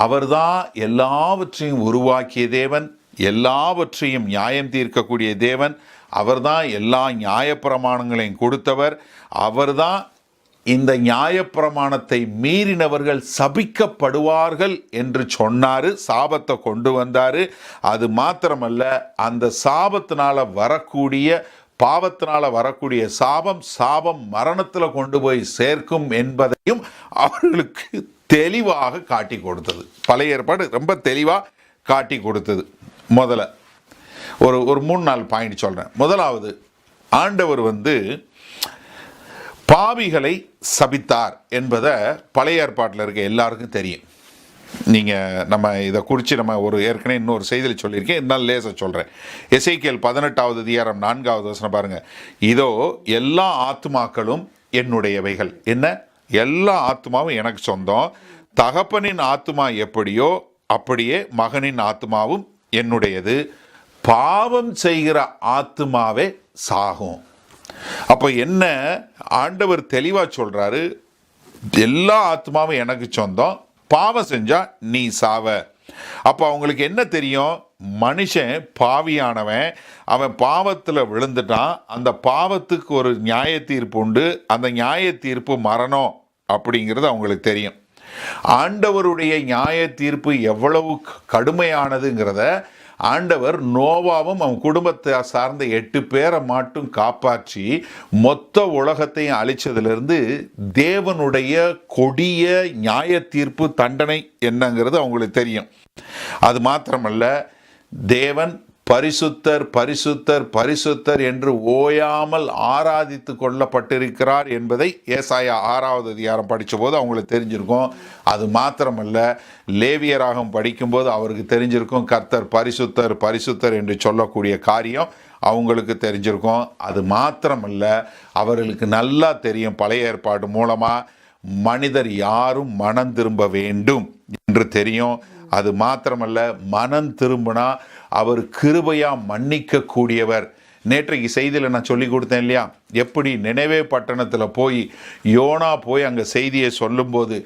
அவர்தான் எல்லாவற்றையும் உருவாக்கிய தேவன், எல்லாவற்றையும் நியாயம் தீர்க்கக்கூடிய தேவன். அவர்தான் எல்லா நியாயப்பிரமாணங்களையும் கொடுத்தவர். அவர்தான் இந்த நியாயப்பிரமாணத்தை மீறினவர்கள் சபிக்கப்படுவார்கள் என்று சொன்னார், சாபத்தை கொண்டு வந்தார். அது மாத்திரமல்ல, அந்த சாபத்தினால வரக்கூடிய பாவத்தினால வரக்கூடிய சாபம் மரணத்தில் கொண்டு போய் சேர்க்கும் என்பதையும் அவர்களுக்கு தெளிவாக காட்டி கொடுத்தது. பழைய ஏற்பாடு ரொம்ப தெளிவாக காட்டி கொடுத்தது. முதல்ல ஒரு 3-4 பாயிண்ட் சொல்கிறேன். முதலாவது, ஆண்டவர் பாவிகளை சபித்தார் என்பதை பழைய ஏற்பாட்டில் இருக்க எல்லாருக்கும் தெரியும். நம்ம இதை குறித்து நம்ம ஏற்கனவே இன்னொரு செய்தியில் சொல்லியிருக்கேன், இருந்தாலும் லேசாக சொல்கிறேன். எசேக்கியேல் 18வது அதிகாரம் 4வது வசனம் பாருங்கள். இதோ எல்லா ஆத்துமாக்களும் என்னுடையவைகள். என்ன? எல்லா ஆத்துமாவும் எனக்கு சொந்தம். தகப்பனின் ஆத்துமா எப்படியோ அப்படியே மகனின் ஆத்துமாவும் என்னுடையது. பாவம் செய்கிற ஆத்துமாவே சாகும். அப்போ என்ன ஆண்டவர் தெளிவாக சொல்கிறாரு, எல்லா ஆத்மாவும் எனக்கு சொந்தம், பாவம் செஞ்சா நீ சாவ. அப்போ அவங்களுக்கு என்ன தெரியும்? மனுஷன் பாவியானவன், அவன் பாவத்தில் விழுந்துட்டான். அந்த பாவத்துக்கு ஒரு நியாய தீர்ப்பு உண்டு, அந்த நியாய தீர்ப்பு மரணம் அப்படிங்கிறது அவங்களுக்கு தெரியும். ஆண்டவருடைய நியாய தீர்ப்பு எவ்வளவு கடுமையானதுங்கிறத ஆண்டவர் நோவாவும் அவன் குடும்பத்தை சார்ந்த 8 பேரை மட்டும் காப்பாற்றி மொத்த உலகத்தையும் அழிச்சதிலிருந்து தேவனுடைய கொடிய நியாய தீர்ப்பு தண்டனை என்னங்கிறது அவங்களுக்கு தெரியும். அது மாத்திரமல்ல, தேவன் பரிசுத்தர் பரிசுத்தர் பரிசுத்தர் என்று ஓயாமல் ஆராதித்து கொள்ளப்பட்டிருக்கிறார் என்பதை ஏசாயா 6வது அதிகாரம் படித்த போது அவங்களுக்கு தெரிஞ்சிருக்கும். அது மாத்திரமல்ல, லேவியராகம் படிக்கும்போது அவருக்கு தெரிஞ்சிருக்கும் கர்த்தர் பரிசுத்தர் பரிசுத்தர் என்று சொல்லக்கூடிய காரியம் அவங்களுக்கு தெரிஞ்சிருக்கும். அது மாத்திரமல்ல, அவர்களுக்கு நல்லா தெரியும் பழைய ஏற்பாடு மூலமாக மனிதர் யாரும் மனம் திரும்ப வேண்டும் என்று தெரியும். அது மாத்திரமல்ல, மனம் திரும்பினா அவர் கிருபையா மன்னிக்க கூடியவர். நேற்றைக்கு செய்தியில் நான் சொல்லி கொடுத்தேன் இல்லையா, எப்படி நினைவே பட்டணத்தில் போய் யோனா போய் அங்கே செய்தியை சொல்லும்போது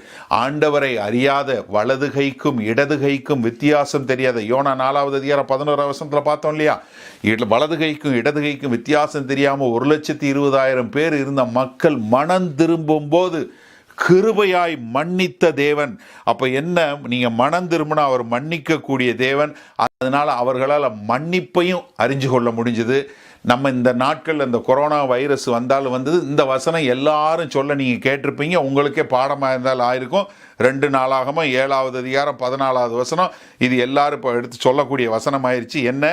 ஆண்டவரை அறியாத வலது கைக்கும் இடது கைக்கும் வித்தியாசம் தெரியாத, யோனா 4வது அதிகாரம் 11வது வசனத்தில் பார்த்தோம் இல்லையா, வலது கைக்கும் இடது கைக்கும் வித்தியாசம் தெரியாமல் 1,20,000 பேர் இருந்த மக்கள் மனம் திரும்பும் போது கிருபையாய் மன்னித்த தேவன். அப்போ என்ன, நீங்கள் மனம் திரும்பினா அவர் மன்னிக்கக்கூடிய தேவன். அதனால் அவர்களால் மன்னிப்பையும் அறிஞ்சு கொள்ள முடிஞ்சது. நம்ம இந்த நாட்கள் இந்த கொரோனா வைரஸ் வந்தாலும் இந்த வசனம் எல்லாரும் சொல்ல நீங்கள் கேட்டிருப்பீங்க, உங்களுக்கே பாடமாக இருந்தாலும் ஆயிருக்கும். 2 நாளாகமோ 7வது அதிகாரம் 14வது வசனம், இது எல்லாரும் இப்போ எடுத்து சொல்லக்கூடிய வசனம் ஆயிடுச்சு. என்ன?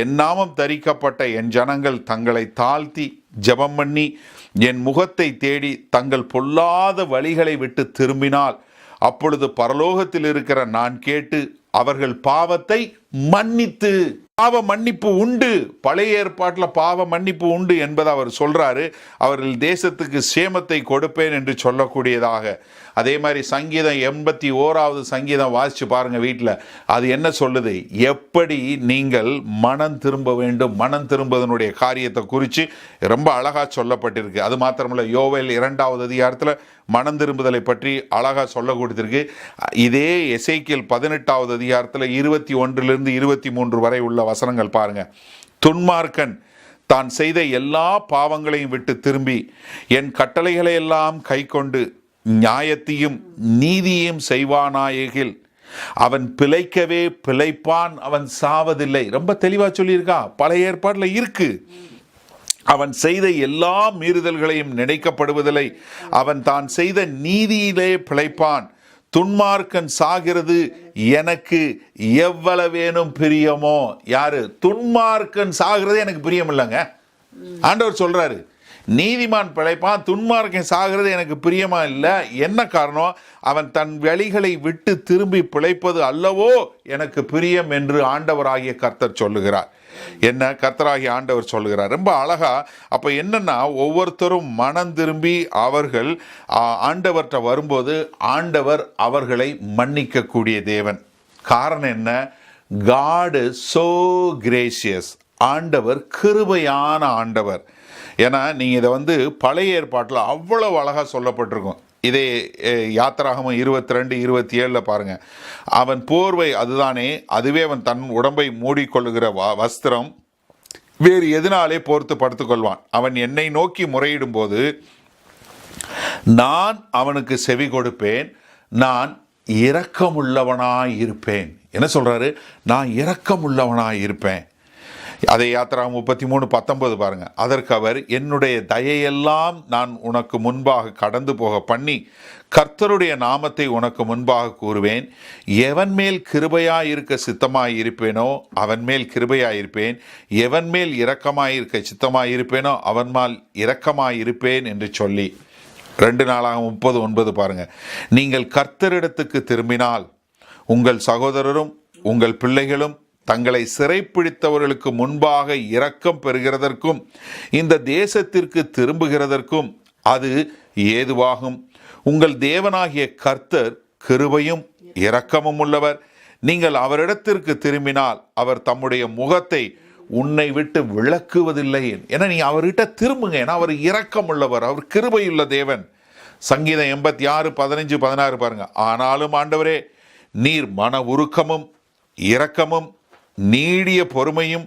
என் நாமம் தரிக்கப்பட்ட என் ஜனங்கள் தங்களை தாழ்த்தி ஜெபம் பண்ணி என் முகத்தை தேடி தங்கள் பொல்லாத வழிகளை விட்டு திரும்பினால் அப்பொழுது பரலோகத்தில் இருக்கிற நான் கேட்டு அவர்கள் பாவத்தை மன்னித்து, பாவ மன்னிப்பு உண்டு, பழைய ஏற்பாட்டில் பாவ மன்னிப்பு உண்டு என்பதை அவர் சொல்றாரு. அவர்கள் தேசத்துக்கு சேமத்தை கொடுப்பேன் என்று சொல்லக்கூடியதாக. அதே மாதிரி சங்கீதம் 81வது சங்கீதம் வாசிச்சு பாருங்க வீட்டில். அது என்ன சொல்லுது? எப்படி நீங்கள் மனம் திரும்ப வேண்டும், மனம் திரும்புவதனுடைய காரியத்தை குறித்து ரொம்ப அழகா சொல்லப்பட்டிருக்கு. அது மாத்திரமல்ல, யோவேல் 2வது அதிகாரத்தில் மனம் திரும்புதலை பற்றி அழகா சொல்ல கொடுத்திருக்கு. இதே எசேக்கியேல் 18வது அதிகாரத்தில் 21லிருந்து 23 வரை உள்ள வசனங்கள் பாருங்க. துன்மார்க்கன் தான் செய்த எல்லா பாவங்களையும் விட்டு திரும்பி என் கட்டளைகளை எல்லாம் கைக்கொண்டு நியாயத்தையும் நீதியையும் செய்வானாயில் அவன் பிழைக்கவே பிழைப்பான், அவன் சாவதில்லை. ரொம்ப தெளிவா சொல்லியிருக்கா, பழைய ஏற்பாட்டில் இருக்கு. அவன் செய்த எல்லா மீறுதல்களையும் நினைக்கப்படுவதில்லை, அவன் தான் செய்த நீதியிலே பிழைப்பான். துன்மார்க்கன் சாகிறது எனக்கு எவ்வளவேனும் பிரியமோ. யாரு? துன்மார்க்கன் சாகிறது எனக்கு பிரியம் இல்லைங்க. ஆண்டவர் சொல்றாரு, நீதிமான் பிழைப்பான், துன்மார்க்கன் சாகிறது எனக்கு பிரியமா இல்லை. என்ன காரணம்? அவன் தன் வழிகளை விட்டு திரும்பி பிழைப்பது அல்லவோ எனக்கு பிரியம் என்று ஆண்டவராகிய கர்த்தர் சொல்லுகிறார். என்ன கர்த்தராகிய ஆண்டவர் சொல்லுகிறார் ரொம்ப அழகா. அப்ப என்னன்னா, ஒவ்வொருத்தரும் மனம் திரும்பி அவர்கள் ஆண்டவர்கிட்ட வரும்போது ஆண்டவர் அவர்களை மன்னிக்க கூடிய தேவன். காரணம் என்ன? God is so gracious. ஆண்டவர் கிருபையான ஆண்டவர். ஏன்னா நீங்கள் இதை பழைய ஏற்பாட்டில் அவ்வளவு அழகாக சொல்லப்பட்டிருக்கும். இதே யாத்திராகமம் 22-27 பாருங்க. அவன் போர்வை அதுதானே, அதுவே அவன் தன் உடம்பை மூடிக்கொள்ளுகிற வஸ்திரம், வேறு எதனாலே போர்த்து படுத்துக்கொள்வான். அவன் என்னை நோக்கி முறையிடும் போது நான் அவனுக்கு செவி கொடுப்பேன், நான் இரக்கமுள்ளவனாய் இருப்பேன். என்ன சொல்றாரு? நான் இரக்கமுள்ளவனாய் இருப்பேன். அதை யாத்திரா 33:19 பாருங்க. அதற்கு அவர், என்னுடைய தயையெல்லாம் நான் உனக்கு முன்பாக கடந்து போக பண்ணி கர்த்தருடைய நாமத்தை உனக்கு முன்பாக கூறுவேன். எவன் மேல் கிருபையாயிருக்க சித்தமாயிருப்பேனோ அவன் மேல் கிருபையாயிருப்பேன், எவன் மேல் இரக்கமாயிருக்க சித்தமாயிருப்பேனோ அவன் மேல் இரக்கமாயிருப்பேன் என்று சொல்லி 2 நாளாகமம் 30:9 பாருங்க. நீங்கள் கர்த்தரிடத்துக்கு திரும்பினால் உங்கள் சகோதரரும் உங்கள் பிள்ளைகளும் தங்களை சிறைப்பிடித்தவர்களுக்கு முன்பாக இரக்கம் பெறுகிறதற்கும் இந்த தேசத்திற்கு திரும்புகிறதற்கும் அது ஏதுவாகும். உங்கள் தேவனாகிய கர்த்தர் கிருபையும் இரக்கமும் உள்ளவர். நீங்கள் அவரிடத்திற்கு திரும்பினால் அவர் தம்முடைய முகத்தை உன்னை விட்டு விளக்குவதில்லை. ஏன்னா நீ அவர்கிட்ட திரும்புங்க, ஏன்னா அவர் இரக்கம் உள்ளவர், அவர் கிருபையுள்ள தேவன். சங்கீதம் 86:15-16 பாருங்க. ஆனாலும் ஆண்டவரே, நீர் மன உருக்கமும் இரக்கமும் நீடிய பொறுமையும்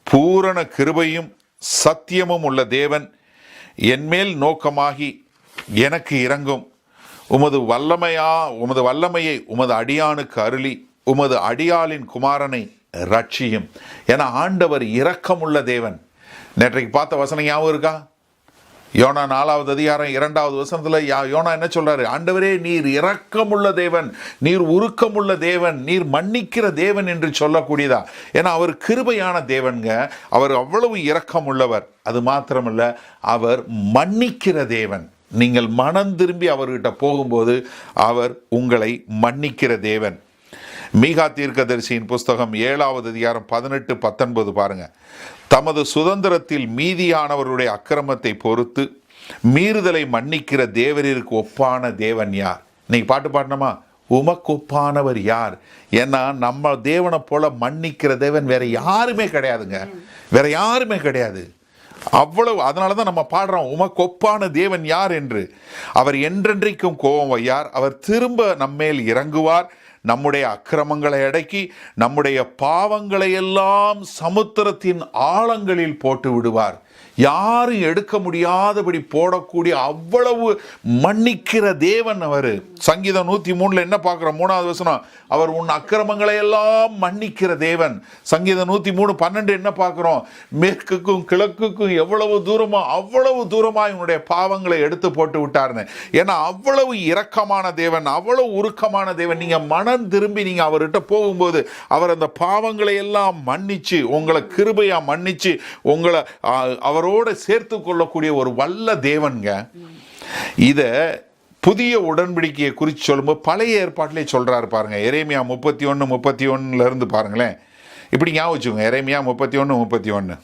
பூரண கிருபையும் சத்தியமும் உள்ள தேவன். என்மேல் நோக்கமாகி எனக்கு இரங்கும். உமது வல்லமையை உமது அடியானுக்கு அருளி உமது அடியாளின் குமாரனை ரட்சியும். என ஆண்டவர் இரக்கமுள்ள தேவன். நேற்றைக்கு பார்த்த வசனம் ஞாபகம் இருக்கா? யோனா 4வது அதிகாரம் 2வது வசனத்துல யோனா என்ன சொல்றாரு? ஆண்டவரே, நீர் இரக்கமுள்ள தேவன், நீர் உருக்கமுள்ள தேவன், நீர் மன்னிக்கிற தேவன் என்று சொல்லக்கூடியதா. ஏன்னா அவர் கிருபையான தேவன்க, அவர் அவ்வளவு இரக்கம் உள்ளவர். அது மாத்திரமல்ல, அவர் மன்னிக்கிற தேவன். நீங்கள் மனம் திரும்பி அவர்கிட்ட போகும்போது அவர் உங்களை மன்னிக்கிற தேவன். மீகா தீர்க்கதரிசியின் புஸ்தகம் 7வது அதிகாரம் 18-19 பாருங்க. தமது சுதந்திரத்தில் மீதியானவருடைய அக்கிரமத்தை பொறுத்து மீறுதலை மன்னிக்கிற தேவரிற்கு ஒப்பான தேவன் யார்? இன்னைக்கு பாட்டு பாடணுமா? உமக்கு ஒப்பானவர் யார்? ஏன்னா நம்ம தேவனை போல மன்னிக்கிற தேவன் வேற யாருமே கிடையாதுங்க, வேற யாருமே கிடையாது. அவ்வளவு, அதனால தான் நம்ம பாடுறோம் உமக்கு ஒப்பான தேவன் யார் என்று. அவர் என்றென்றைக்கும் கோபம் வையார், அவர் திரும்ப நம்மேல் இறங்குவார், நம்முடைய அக்கிரமங்களை அடக்கி நம்முடைய பாவங்களை எல்லாம் சமுத்திரத்தின் ஆழங்களில் போட்டு விடுவார். யாரும் எடுக்க முடியாதபடி போடக்கூடிய அவ்வளவு மன்னிக்கிற தேவன் அவர். சங்கீதம் 103 என்ன பார்க்கிறோம்? 3வது வசனம், அவர் உன் அக்கிரமங்களை எல்லாம் மன்னிக்கிற தேவன். சங்கீதம் 103:12 என்ன பார்க்கிறோம்? மேற்குக்கும் கிழக்குக்கும் எவ்வளவு தூரமோ அவ்வளவு தூரமாய் உன்னுடைய பாவங்களை எடுத்து போட்டு விட்டார்னு. ஏன்னா அவ்வளவு இரக்கமான தேவன், அவ்வளவு உருக்கமான தேவன். நீங்க மனம் திரும்பி நீங்க அவர்கிட்ட போகும்போது அவர் அந்த பாவங்களை எல்லாம் மன்னிச்சு உங்களை கிருபையா மன்னிச்சு உங்களை அவரோட சேர்த்து கொள்ளக்கூடிய ஒரு வல்ல தேவன்க. இத புதிய உடன்படிக்கையை குறித்து சொல்லும்போது பழைய ஏற்பாட்டிலே சொல்றாரு பாருங்க. எரேமியா 31:31 பாருங்களேன். இப்படி ஞாபகம் வச்சுக்கோங்க. எரேமியா 31:31.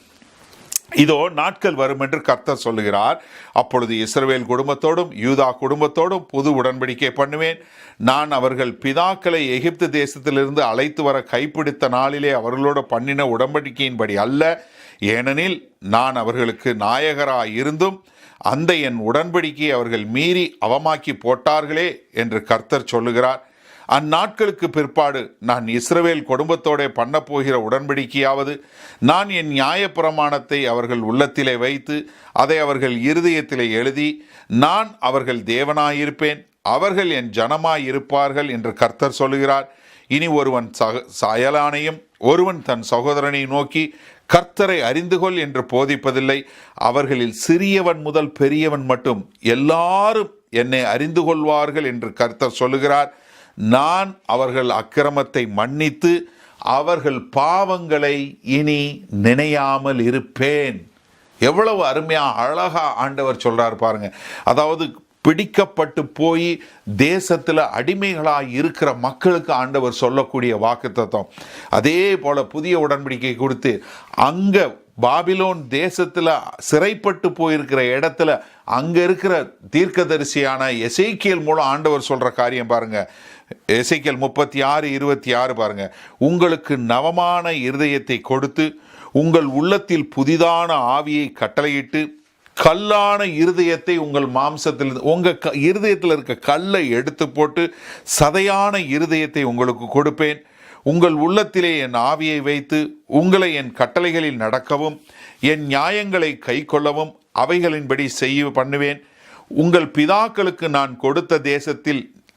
இதோ நாட்கள் வரும் என்று கர்த்தர் சொல்லுகிறார், அப்பொழுது இஸ்ரவேல் குடும்பத்தோடும் யூதா குடும்பத்தோடும் புது உடன்படிக்கை பண்ணுவேன். நான் அவர்கள் பிதாக்களை எகிப்து தேசத்திலிருந்து அழைத்து வர கைப்பிடித்த நாளிலே அவர்களோடு பண்ணின உடன்படிக்கையின்படி அல்ல, ஏனெனில் நான் அவர்களுக்கு நாயகராய் இருந்தும் அந்த என் உடன்படிக்கையை அவர்கள் மீறி அவமாக்கி போட்டார்களே என்று கர்த்தர் சொல்லுகிறார். அந்நாட்களுக்கு பிற்பாடு நான் இஸ்ரவேல் குடும்பத்தோட பண்ண போகிற உடன்படிக்கையாவது, நான் என் நியாயப்பிரமாணத்தை அவர்கள் உள்ளத்திலே வைத்து அதை அவர்கள் இருதயத்திலே எழுதி நான் அவர்கள் தேவனாயிருப்பேன், அவர்கள் என் ஜனமாயிருப்பார்கள் என்று கர்த்தர் சொல்லுகிறார். இனி ஒருவன் அயலானையும் ஒருவன் தன் சகோதரனை நோக்கி கர்த்தரை அறிந்து கொள் என்று போதிப்பதில்லை. அவர்களில் சிறியவன் முதல் பெரியவன் மட்டும் எல்லாரும் என்னை அறிந்து கொள்வார்கள் என்று கர்த்தர் சொல்லுகிறார். நான் அவர்கள் அக்கிரமத்தை மன்னித்து அவர்கள் பாவங்களை இனி நினையாமல் இருப்பேன். எவ்வளவு அருமையா அழகா ஆண்டவர் சொல்றார் பாருங்க. அதாவது பிடிக்கப்பட்டு போய் தேசத்தில் அடிமைகளாக இருக்கிற மக்களுக்கு ஆண்டவர் சொல்லக்கூடிய வாக்குத்தத்தம். அதே போல புதிய உடன்படிக்கை கொடுத்து அங்கே பாபிலோன் தேசத்தில் சிறைப்பட்டு போயிருக்கிற இடத்துல அங்கே இருக்கிற தீர்க்கதரிசியான எசேக்கியேல் மூலம் ஆண்டவர் சொல்கிற காரியம் பாருங்க. எசேக்கியேல் 36:26 பாருங்க. உங்களுக்கு நவமான இருதயத்தை கொடுத்து உங்கள் உள்ளத்தில் புதிதான ஆவியை கட்டளையிட்டு கல்லான இருதயத்தை உங்கள் மாம்சத்தில், உங்கள் இருதயத்தில் இருக்க கல்லை எடுத்து போட்டு சதையான இருதயத்தை உங்களுக்கு கொடுப்பேன். உங்கள் உள்ளத்திலே என் ஆவியை வைத்து உங்களை என் கட்டளைகளில் நடக்கவும் என் நியாயங்களை கை கொள்ளவும் அவைகளின்படி செய்ய பண்ணுவேன். உங்கள் பிதாக்களுக்கு நான் கொடுத்த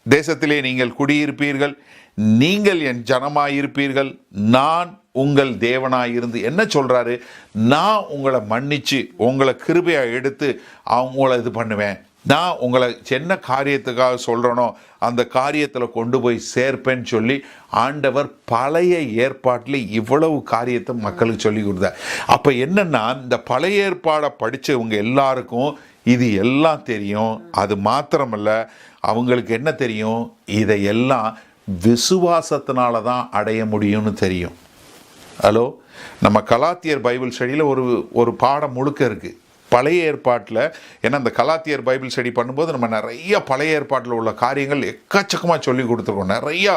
தேசத்திலே நீங்கள் குடியிருப்பீர்கள். நீங்கள் என் ஜனமாயிருப்பீர்கள். நான் உங்கள் தேவனாயிருந்து. என்ன சொல்றாரு? நான் உங்களை மன்னிச்சு உங்களை கிருபையா எடுத்து அவங்கள இது பண்ணுவேன். நான் உங்களை என்ன காரியத்துக்காக சொல்கிறனோ அந்த காரியத்தில் கொண்டு போய் சேர்ப்பேன்னு சொல்லி ஆண்டவர் பழைய ஏற்பாட்டில் இவ்வளவு காரியத்தை மக்களுக்கு சொல்லி கொடுத்தார். அப்போ என்னன்னா, இந்த பழைய ஏற்பாடை படித்தவங்க எல்லாருக்கும் இது எல்லாம் தெரியும். அது மாத்திரமல்ல, அவங்களுக்கு என்ன தெரியும்? இதையெல்லாம் விசுவாசத்தினால தான் அடைய முடியும்னு தெரியும். ஹலோ, நம்ம கலாத்தியர் பைபிள் ஸ்டடியில் ஒரு பாடம் முழுக்க இருக்குது பழைய ஏற்பாட்டில். ஏன்னா இந்த கலாத்தியர் பைபிள் ஸ்டடி பண்ணும்போது நம்ம நிறைய பழைய ஏற்பாட்டில் உள்ள காரியங்கள் எக்கச்சக்கமாக சொல்லி கொடுத்துருக்கோம். நிறையா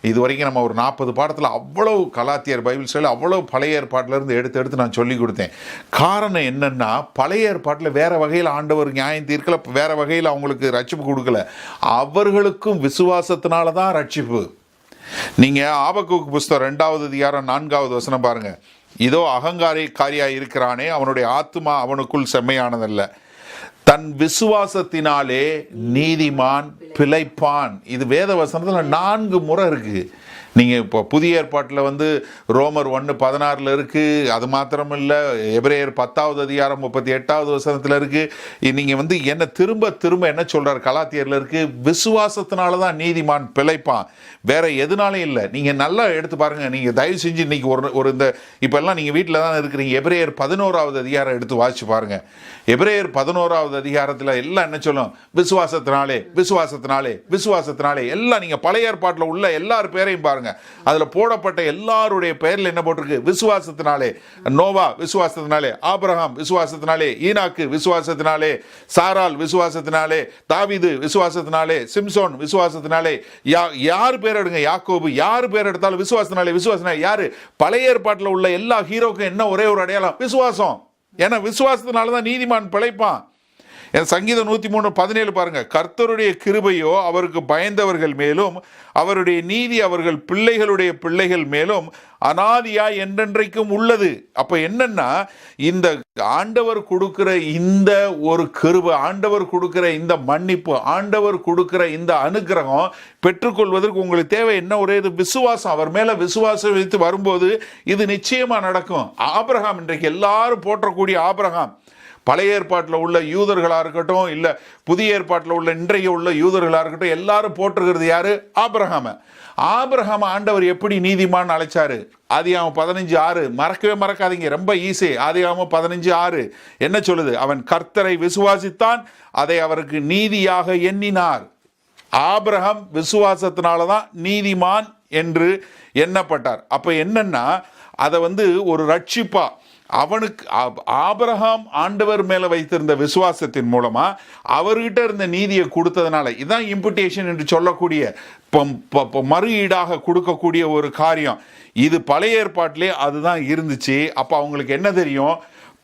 இது வரைக்கும் நம்ம ஒரு 40 பாடத்தில் அவ்வளவு கலாத்தியர் பைபிள் ஸ்டடி அவ்வளோ பழைய ஏற்பாட்டிலேருந்து எடுத்து நான் சொல்லி கொடுத்தேன். காரணம் என்னென்னா, பழைய ஏற்பாட்டில் வேறு வகையில் ஆண்டவர் நியாயம் தீர்க்கல, வேறு வகையில் அவங்களுக்கு ரட்சிப்பு கொடுக்கல. அவர்களுக்கும் விசுவாசத்தினால தான் ரட்சிப்பு. நீங்கள் ஆபக்கூக்கு புஸ்தகம் 2வது அதிகாரம் 4வது வசனம் பாருங்க. இதோ அகங்காரியா இருக்கிறானே, அவனுடைய ஆத்துமா அவனுக்குள் செம்மையானதல்ல, தன் விசுவாசத்தினாலே நீதிமான் பிழைப்பான். இது வேத வசனத்தில் 4 முறை இருக்கு. நீங்கள் இப்போ புதிய ஏற்பாட்டில் ரோமர் 1:16 இருக்குது. அது மாத்திரமில்லை, எபிரேயர் 10வது அதிகாரம் 38வது வசனத்தில் இருக்குது. நீங்கள் என்ன திரும்ப என்ன சொல்கிறார்? கலாத்தியரில் இருக்குது, விசுவாசத்தினால தான் நீதிமான் பிழைப்பான், வேற எதுனாலும் இல்லை. நீங்கள் நல்லா எடுத்து பாருங்கள். நீங்கள் தயவு செஞ்சு இன்றைக்கி ஒரு இந்த இப்போல்லாம் நீங்கள் வீட்டில் தான் இருக்கிறீங்க, எபிரேயர் 11வது அதிகாரம் எடுத்து வாசிச்சு பாருங்கள். எபிரேயர் 11வது அதிகாரத்தில் எல்லாம் என்ன சொல்லும்? விசுவாசத்தினாலே விசுவாசத்தினாலே விசுவாசத்தினாலே. எல்லாம் நீங்கள் பழைய ஏற்பாட்டில் உள்ள எல்லார் பேரையும் பாருங்க. அதுல போடப்பட்ட எல்லாருடைய பெயர்ல என்ன போட்டிருக்கு? விசுவாசத்தினாலே. நோவா விசுவாசத்தினாலே, ஆபிரகாம் விசுவாசத்தினாலே, ஈனாக்கு விசுவாசத்தினாலே, சாரால் விசுவாசத்தினாலே, தாவீது விசுவாசத்தினாலே, சிம்சோன் விசுவாசத்தினாலே. யார் பேர் எடுங்க, யாக்கோபு, யார் பேர் எடுத்தாலும் விசுவாசத்தினாலே. விசுவாசத்தினாலே யாரு? பழைய ஏற்பாட்டில் உள்ள எல்லா ஹீரோக்கும் என்ன ஒரே ஒரு அடையாளம்? விசுவாசம். ஏன்னா விசுவாசத்தினால தான் நீதிமான் பிழைப்பான். சங்கீதம் 103:17 பாருங்க. கர்த்தருடைய கிருபையோ அவருக்கு பயந்தவர்கள் மேலும், அவருடைய நீதி அவர்கள் பிள்ளைகளுடைய பிள்ளைகள் மேலும் அனாதியா என்றென்றைக்கும் உள்ளது. அப்ப என்னன்னா, இந்த ஆண்டவர் கொடுக்கிற இந்த ஒரு கிருபை, ஆண்டவர் கொடுக்கிற இந்த மன்னிப்பு, ஆண்டவர் கொடுக்கிற இந்த அனுக்கிரகம் பெற்றுக்கொள்வதற்கு உங்களுக்கு தேவை என்ன? ஒரே விசுவாசம். அவர் மேல விசுவாசம் வைத்து வரும்போது இது நிச்சயமா நடக்கும். ஆபிரகாம், இன்றைக்கு எல்லாரும் போற்றக்கூடிய ஆபிரகாம், பழைய ஏற்பாட்டில் உள்ள யூதர்களாக இருக்கட்டும், இல்லை புதிய ஏற்பாட்டில் உள்ள இன்றைய உள்ள யூதர்களாக இருக்கட்டும், எல்லாரும் போற்றுகிறது யாரு? ஆபிரகாம. ஆபிரகாம ஆண்டவர் எப்படி நீதிமான் அழைச்சாரு? ஆதியாகமம் 15:6 மறக்கவே மறக்காதீங்க, ரொம்ப ஈஸி. ஆதியாகமம் 15:6 என்ன சொல்லுது? அவன் கர்த்தரை விசுவாசித்தான், அதை அவருக்கு நீதியாக எண்ணினார். ஆபிரகாம் விசுவாசத்தினாலதான் நீதிமான் என்று எண்ணப்பட்டார். அப்ப என்னன்னா, அதை ஒரு ரட்சிப்பா அவனுக்கு ஆபிரகாம் ஆண்டவர் மேல வைத்திருந்த விசுவாசத்தின் மூலமா அவர்கிட்ட இருந்த நீதியை கொடுத்ததுனால, இதுதான் இம்புட்டேஷன் என்று சொல்லக்கூடிய மறு ஈடாக கொடுக்கக்கூடிய ஒரு காரியம். இது பழைய ஏற்பாட்டிலே அதுதான் இருந்துச்சு. அப்ப அவங்களுக்கு என்ன தெரியும்?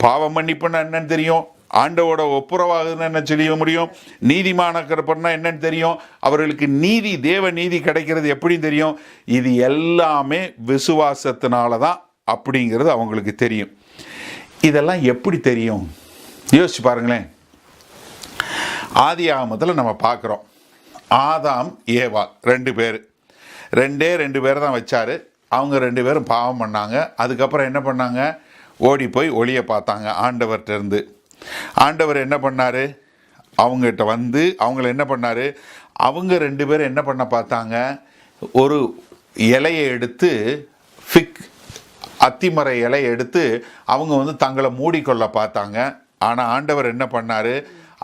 பாவ மன்னிப்புன்னா என்னன்னு தெரியும், ஆண்டவோட ஒப்புரவாகுதுன்னு என்ன செய்ய முடியும், நீதிமானக்கிறப்பன்னா என்னன்னு தெரியும், அவர்களுக்கு நீதி, தேவ நீதி கிடைக்கிறது எப்படி தெரியும். இது எல்லாமே விசுவாசத்தினால தான் அப்படிங்கிறது அவங்களுக்கு தெரியும். இதெல்லாம் எப்படி தெரியும்? யோசிச்சு பாருங்களேன். ஆதியாகமத்தில் நம்ம பார்க்குறோம், ஆதாம் ஏவாள் 2 பேர், ரெண்டு பேர் தான் வச்சாரு. அவங்க 2 பேரும் பாவம் பண்ணாங்க. அதுக்கப்புறம் என்ன பண்ணாங்க? ஓடி போய் ஒளியை பார்த்தாங்க ஆண்டவர்கிட்ட இருந்து. ஆண்டவர் என்ன பண்ணார்? அவங்ககிட்ட அவங்கள என்ன பண்ணார்? அவங்க 2 பேரும் என்ன பண்ண பார்த்தாங்க? ஒரு இலையை எடுத்து, அத்திமர இலையை எடுத்து அவங்க தங்களை மூடிக்கொள்ள பார்த்தாங்க. ஆனால் ஆண்டவர் என்ன பண்ணார்?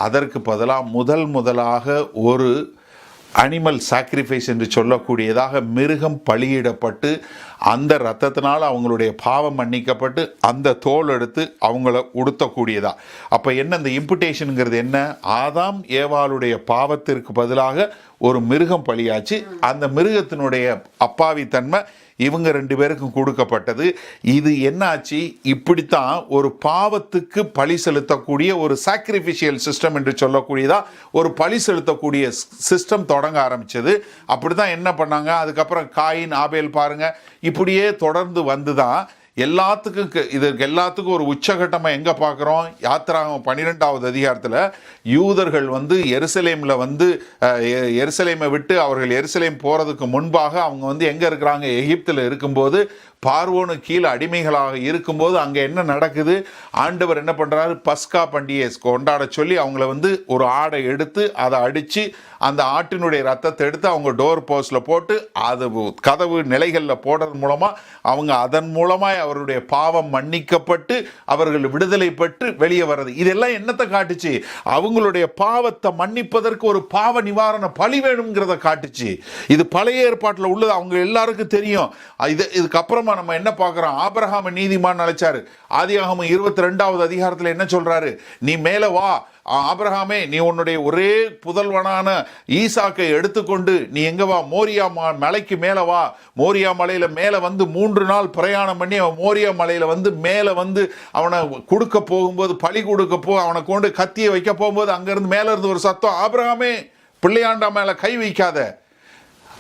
அதற்கு பதிலாக முதலாக ஒரு அனிமல் சாக்ரிஃபைஸ் என்று சொல்லக்கூடியதாக மிருகம் பலியிடப்பட்டு அந்த இரத்தத்தினால் அவங்களுடைய பாவம் மன்னிக்கப்பட்டு அந்த தோல் எடுத்து அவங்கள உடுத்தக்கூடியதா. அப்போ என்ன இந்த இம்புட்டேஷனுங்கிறது என்ன? ஆதாம் ஏவாளுடைய பாவத்திற்கு பதிலாக ஒரு மிருகம் பலியாச்சு. அந்த மிருகத்தினுடைய அப்பாவித்தன்மை இவங்க 2 பேருக்கும் கொடுக்கப்பட்டது. இது என்னாச்சு, இப்படித்தான் ஒரு பாவத்துக்கு பழி செலுத்தக்கூடிய ஒரு சாக்ரிஃபிஷியல் சிஸ்டம் என்று சொல்லக்கூடியதா ஒரு பழி செலுத்தக்கூடிய சிஸ்டம் தொடங்க ஆரம்பிச்சது. அப்படிதான் என்ன பண்ணாங்க, அதுக்கப்புறம் காயின் ஆபேல் பாருங்க, இப்படியே தொடர்ந்து வந்துதான் எல்லாத்துக்கும் இதற்கு எல்லாத்துக்கும் ஒரு உச்சகட்டமாக எங்கே பார்க்குறோம், யாத்திராகமம் 12வது அதிகாரத்தில் யூதர்கள் வந்து எருசலேமில் வந்து எருசலேமை விட்டு அவர்கள் எருசலேம் போகிறதுக்கு முன்பாக அவங்க வந்து எங்கே இருக்கிறாங்க, எகிப்தில் இருக்கும்போது பார்வோனு கீழே அடிமைகளாக இருக்கும்போது அங்கே என்ன நடக்குது, ஆண்டவர் என்ன பண்ணுறாரு, பஸ்கா பண்டிகையை கொண்டாட சொல்லி அவங்கள வந்து ஒரு ஆடை எடுத்து அதை அடித்து அந்த ஆட்டினுடைய ரத்தத்தை எடுத்து அவங்க டோர் போஸ்டில் போட்டு அது கதவு நிலைகளில் போடுறது மூலமாக அவங்க அதன் மூலமாக அவருடைய பாவம் மன்னிக்கப்பட்டு அவர்கள் விடுதலை பெற்று வெளியே வர்றது. இதெல்லாம் என்னத்தை காட்டுச்சு, அவங்களுடைய பாவத்தை மன்னிப்பதற்கு ஒரு பாவ நிவாரண பழி வேணுங்கிறத காட்டுச்சு. இது பழைய ஏற்பாட்டில் உள்ளது, அவங்க எல்லாருக்கும் தெரியும். இதுக்கப்புறமா நம்ம என்ன பார்க்கிறோம், ஆபிரகாம் நீதிமான் அழைச்சாரு. ஆதியாகமம் 22வது அதிகாரத்தில் என்ன சொல்றாரு, நீ மேல வா ஆபிரகாமே, நீ உன்னுடைய ஒரே புதல்வனான ஈசாக்கை எடுத்துக்கொண்டு நீ எங்க வா, மோரியா மலைக்கு மேல வா. மோரியா மலையில மேல வந்து 3 நாள் பிரயாணம் பண்ணி அவன் மோரியா மலையில வந்து மேல வந்து அவனை கொடுக்க போகும்போது, பழி கொடுக்க அவனை கொண்டு கத்தியை வைக்க போகும்போது அங்கிருந்து மேல இருந்து ஒரு சத்தம், ஆபிரகாமே பிள்ளையாண்டா மேல கை வைக்காத.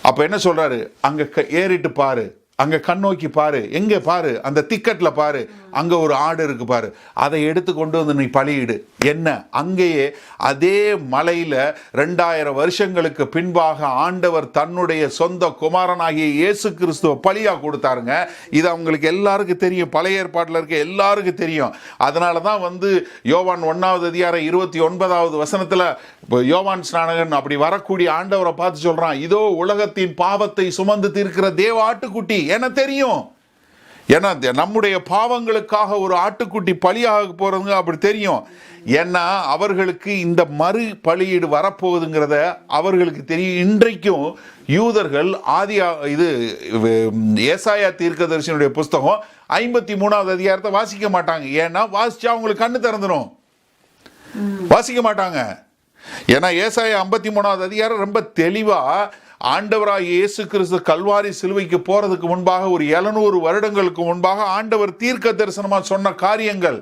அப்ப என்ன சொல்றாரு, அங்க ஏறிட்டு பாரு, அங்க கண்ணோக்கி பாரு, எங்க பாரு, அந்த திக்கெட்ல பாரு, அங்க ஒரு ஆடு இருக்கு பாரு, அதை எடுத்து கொண்டு வந்து நீ பலியிடு. என்ன, அங்கேயே அதே மலையில 2000 வருஷங்களுக்கு பின்பாக ஆண்டவர் தன்னுடைய சொந்த குமாரனாகிய இயேசு கிறிஸ்துவ பலியா கொடுத்தாருங்க. இது அவங்களுக்கு எல்லாருக்கும் தெரியும், பழைய ஏற்பாட்டில் இருக்க எல்லாருக்கும் தெரியும். அதனாலதான் வந்து யோவான் 1வது அதிகாரம் 29வது வசனத்துல யோவான் ஸ்நானகன் அப்படி வரக்கூடிய ஆண்டவரை பார்த்து சொல்றான், இதோ உலகத்தின் பாவத்தை சுமந்து தீர்க்கிற தேவ ஆட்டுக்குட்டி. என தெரியும், ஏன்னா நம்முடைய பாவங்களுக்காக ஒரு ஆட்டுக்குட்டி பலியாக போறதுங்க அப்படி தெரியும். ஏன்னா அவர்களுக்கு இந்த மறு பலியீடு வரப்போகுதுங்கிறத அவர்களுக்கு தெரியும். இன்றைக்கும் யூதர்கள் ஏசாயா தீர்க்கதரிசனுடைய புஸ்தகம் 53வது அதிகாரத்தை வாசிக்க மாட்டாங்க. ஏன்னா வாசிச்சா அவங்களுக்கு கண்ணு திறந்துடும், வாசிக்க மாட்டாங்க. ஏன்னா ஏசாயா 53வது அதிகாரம் ரொம்ப தெளிவா ஆண்டவராய் இயேசு கிறிஸ்து கல்வாரி சிலுவைக்கு போறதுக்கு முன்பாக ஒரு 700 வருடங்களுக்கு முன்பாக ஆண்டவர் தீர்க்க தரிசனமா சொன்ன காரியங்கள்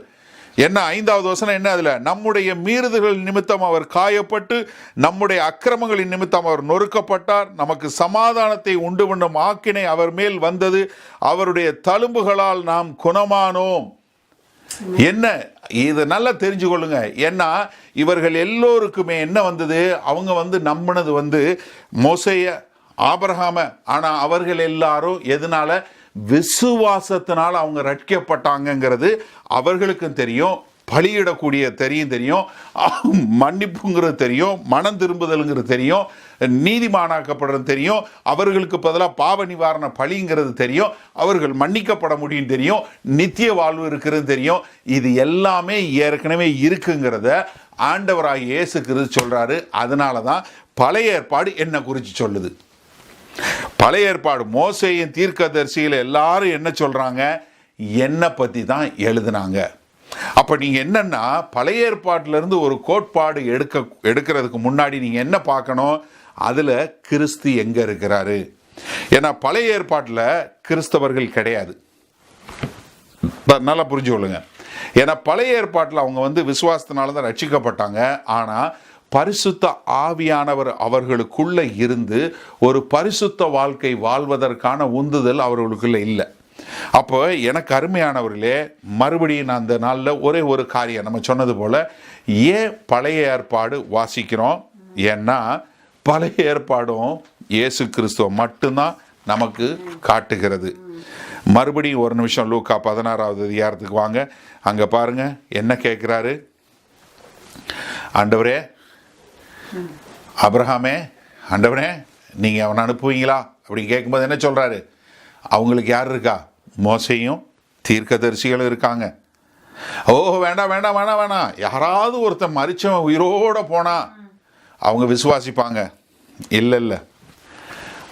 என்ன. 5வது வசனம் என்ன, அதுல நம்முடைய மீறுதல்கள் நிமித்தம் அவர் காயப்பட்டு நம்முடைய அக்கிரமங்களின் நிமித்தம் அவர் நொறுக்கப்பட்டார், நமக்கு சமாதானத்தை உண்டு பண்ணும் ஆக்கினை அவர் மேல் வந்தது, அவருடைய தழும்புகளால் நாம் குணமானோம். என்ன, இது நல்லா தெரிஞ்சு கொள்ளுங்க. ஏன்னா இவர்கள் எல்லோருக்குமே என்ன வந்தது, அவங்க வந்து நம்பினது வந்து மோசேய, ஆபிரகாம. ஆனா அவர்கள் எல்லாரும் எதனால, விசுவாசத்தினால அவங்க ரட்சிக்கப்பட்டாங்கிறது அவர்களுக்கும் தெரியும். பலியிடக்கூடிய தெரியும், மன்னிப்புங்கிறது தெரியும், மனம் திரும்புதல்ங்கிறது தெரியும், நீதிமானாக்கப்படுறது தெரியும், அவர்களுக்கு பதிலாக பாவ நிவாரண பலிங்கிறது தெரியும், அவர்கள் மன்னிக்கப்பட முடியும் தெரியும், நித்திய வாழ்வு இருக்கிறது தெரியும். இது எல்லாமே ஏற்கனவே இருக்குங்கிறத ஆண்டவராகிய இயேசு கிறிஸ்து சொல்றாரு. அதனால தான் பழைய ஏற்பாடு என்ன குறித்து சொல்லுது. பழைய ஏற்பாடு மோசேயின் தீர்க்கதரிசிகள் எல்லாரும் என்ன சொல்றாங்க, என்னை பற்றி தான் எழுதுனாங்க. அப்போ நீங்கள் என்னன்னா, பழைய ஏற்பாட்டிலிருந்து ஒரு கோட்பாடு எடுக்கிறதுக்கு முன்னாடி நீங்கள் என்ன பார்க்கணும், அதில் கிறிஸ்து எங்கே இருக்கிறாரு. ஏன்னா பழைய ஏற்பாட்டில் கிறிஸ்தவர்கள் கிடையாது, நல்லா புரிஞ்சு கொள்ளுங்க. ஏன்னா பழைய ஏற்பாட்டில் அவங்க வந்து விசுவாசத்தினால தான் ரட்சிக்கப்பட்டாங்க. ஆனால் பரிசுத்த ஆவியானவர் அவர்களுக்குள்ள இருந்து ஒரு பரிசுத்த வாழ்க்கை வாழ்வதற்கான உந்துதல் அவர்களுக்குள்ள இல்லை. அப்போ எனக்கு அருமையானவர்களே, மறுபடியும் நான் அந்த நாளில் ஒரே ஒரு காரியம் நம்ம சொன்னது போல், ஏன் பழைய ஏற்பாடு வாசிக்கிறோம், ஏன்னா பழைய ஏற்பாடும் இயேசு கிறிஸ்துவ மட்டும்தான் நமக்கு காட்டுகிறது. மறுபடியும் ஒரு நிமிஷம் லூக்கா 16வது அதிகாரத்துக்கு வாங்க. அங்கே பாருங்க என்ன கேட்குறாரு, ஆண்டவரே ஆபிரகாமே, ஆண்டவரே நீங்கள் அவனை அனுப்புவீங்களா அப்படின்னு கேட்கும்போது என்ன சொல்கிறாரு, அவங்களுக்கு யார் இருக்கா, மோசேயும் தீர்க்கதரிசிகளும் இருக்காங்க. ஓ வேண்டாம் வேண்டாம் வேண்டாம் வேணாம், யாராவது ஒருத்தன் மரிச்சவன் உயிரோட போனா அவங்க விசுவாசிப்பாங்க. இல்லை இல்லை,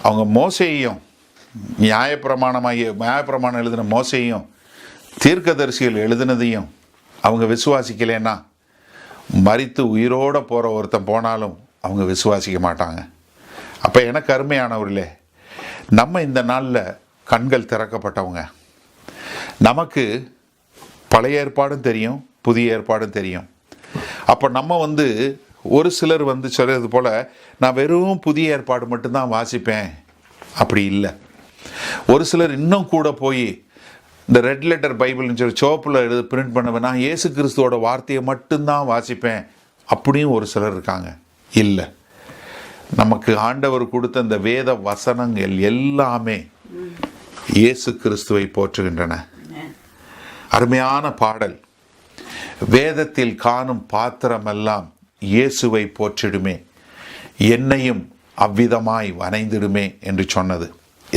அவங்க மோசேயும் நியாயப்பிரமாணம் எழுதின மோசேயும் தீர்க்கதரிசிகள் எழுதினதையும் அவங்க விசுவாசிக்கலைன்னா மரித்து உயிரோட போகிற ஒருத்தன் போனாலும் அவங்க விசுவாசிக்க மாட்டாங்க. அப்போ எனக்கு அருமையானவர்களே, நம்ம இந்த நாளில் கண்கள் திறக்கப்பட்டவங்க. நமக்கு பழைய ஏற்பாடும் தெரியும், புதிய ஏற்பாடும் தெரியும். அப்போ நம்ம ஒரு சிலர் சொல்கிறது போல் நான் வெறும் புதிய ஏற்பாடு மட்டும்தான் வாசிப்பேன், அப்படி இல்லை. ஒரு சிலர் இன்னும் கூட போய் இந்த ரெட் லெட்டர் பைபிள்னு சொல்லி சோப்பில் பிரிண்ட் பண்ணுவேன், நான் இயேசு கிறிஸ்துவோட வார்த்தையை மட்டும்தான் வாசிப்பேன், அப்படியும் ஒரு சிலர் இருக்காங்க. இல்லை, நமக்கு ஆண்டவர் கொடுத்த இந்த வேத வசனங்கள் எல்லாமே இயேசு கிறிஸ்துவை போற்றுகின்றன. அருமையான பாடல், வேதத்தில் காணும் பாத்திரமெல்லாம் இயேசுவை போற்றிடுமே, என்னையும் அவ்விதமாய் வனைந்திடுமே என்று சொன்னது.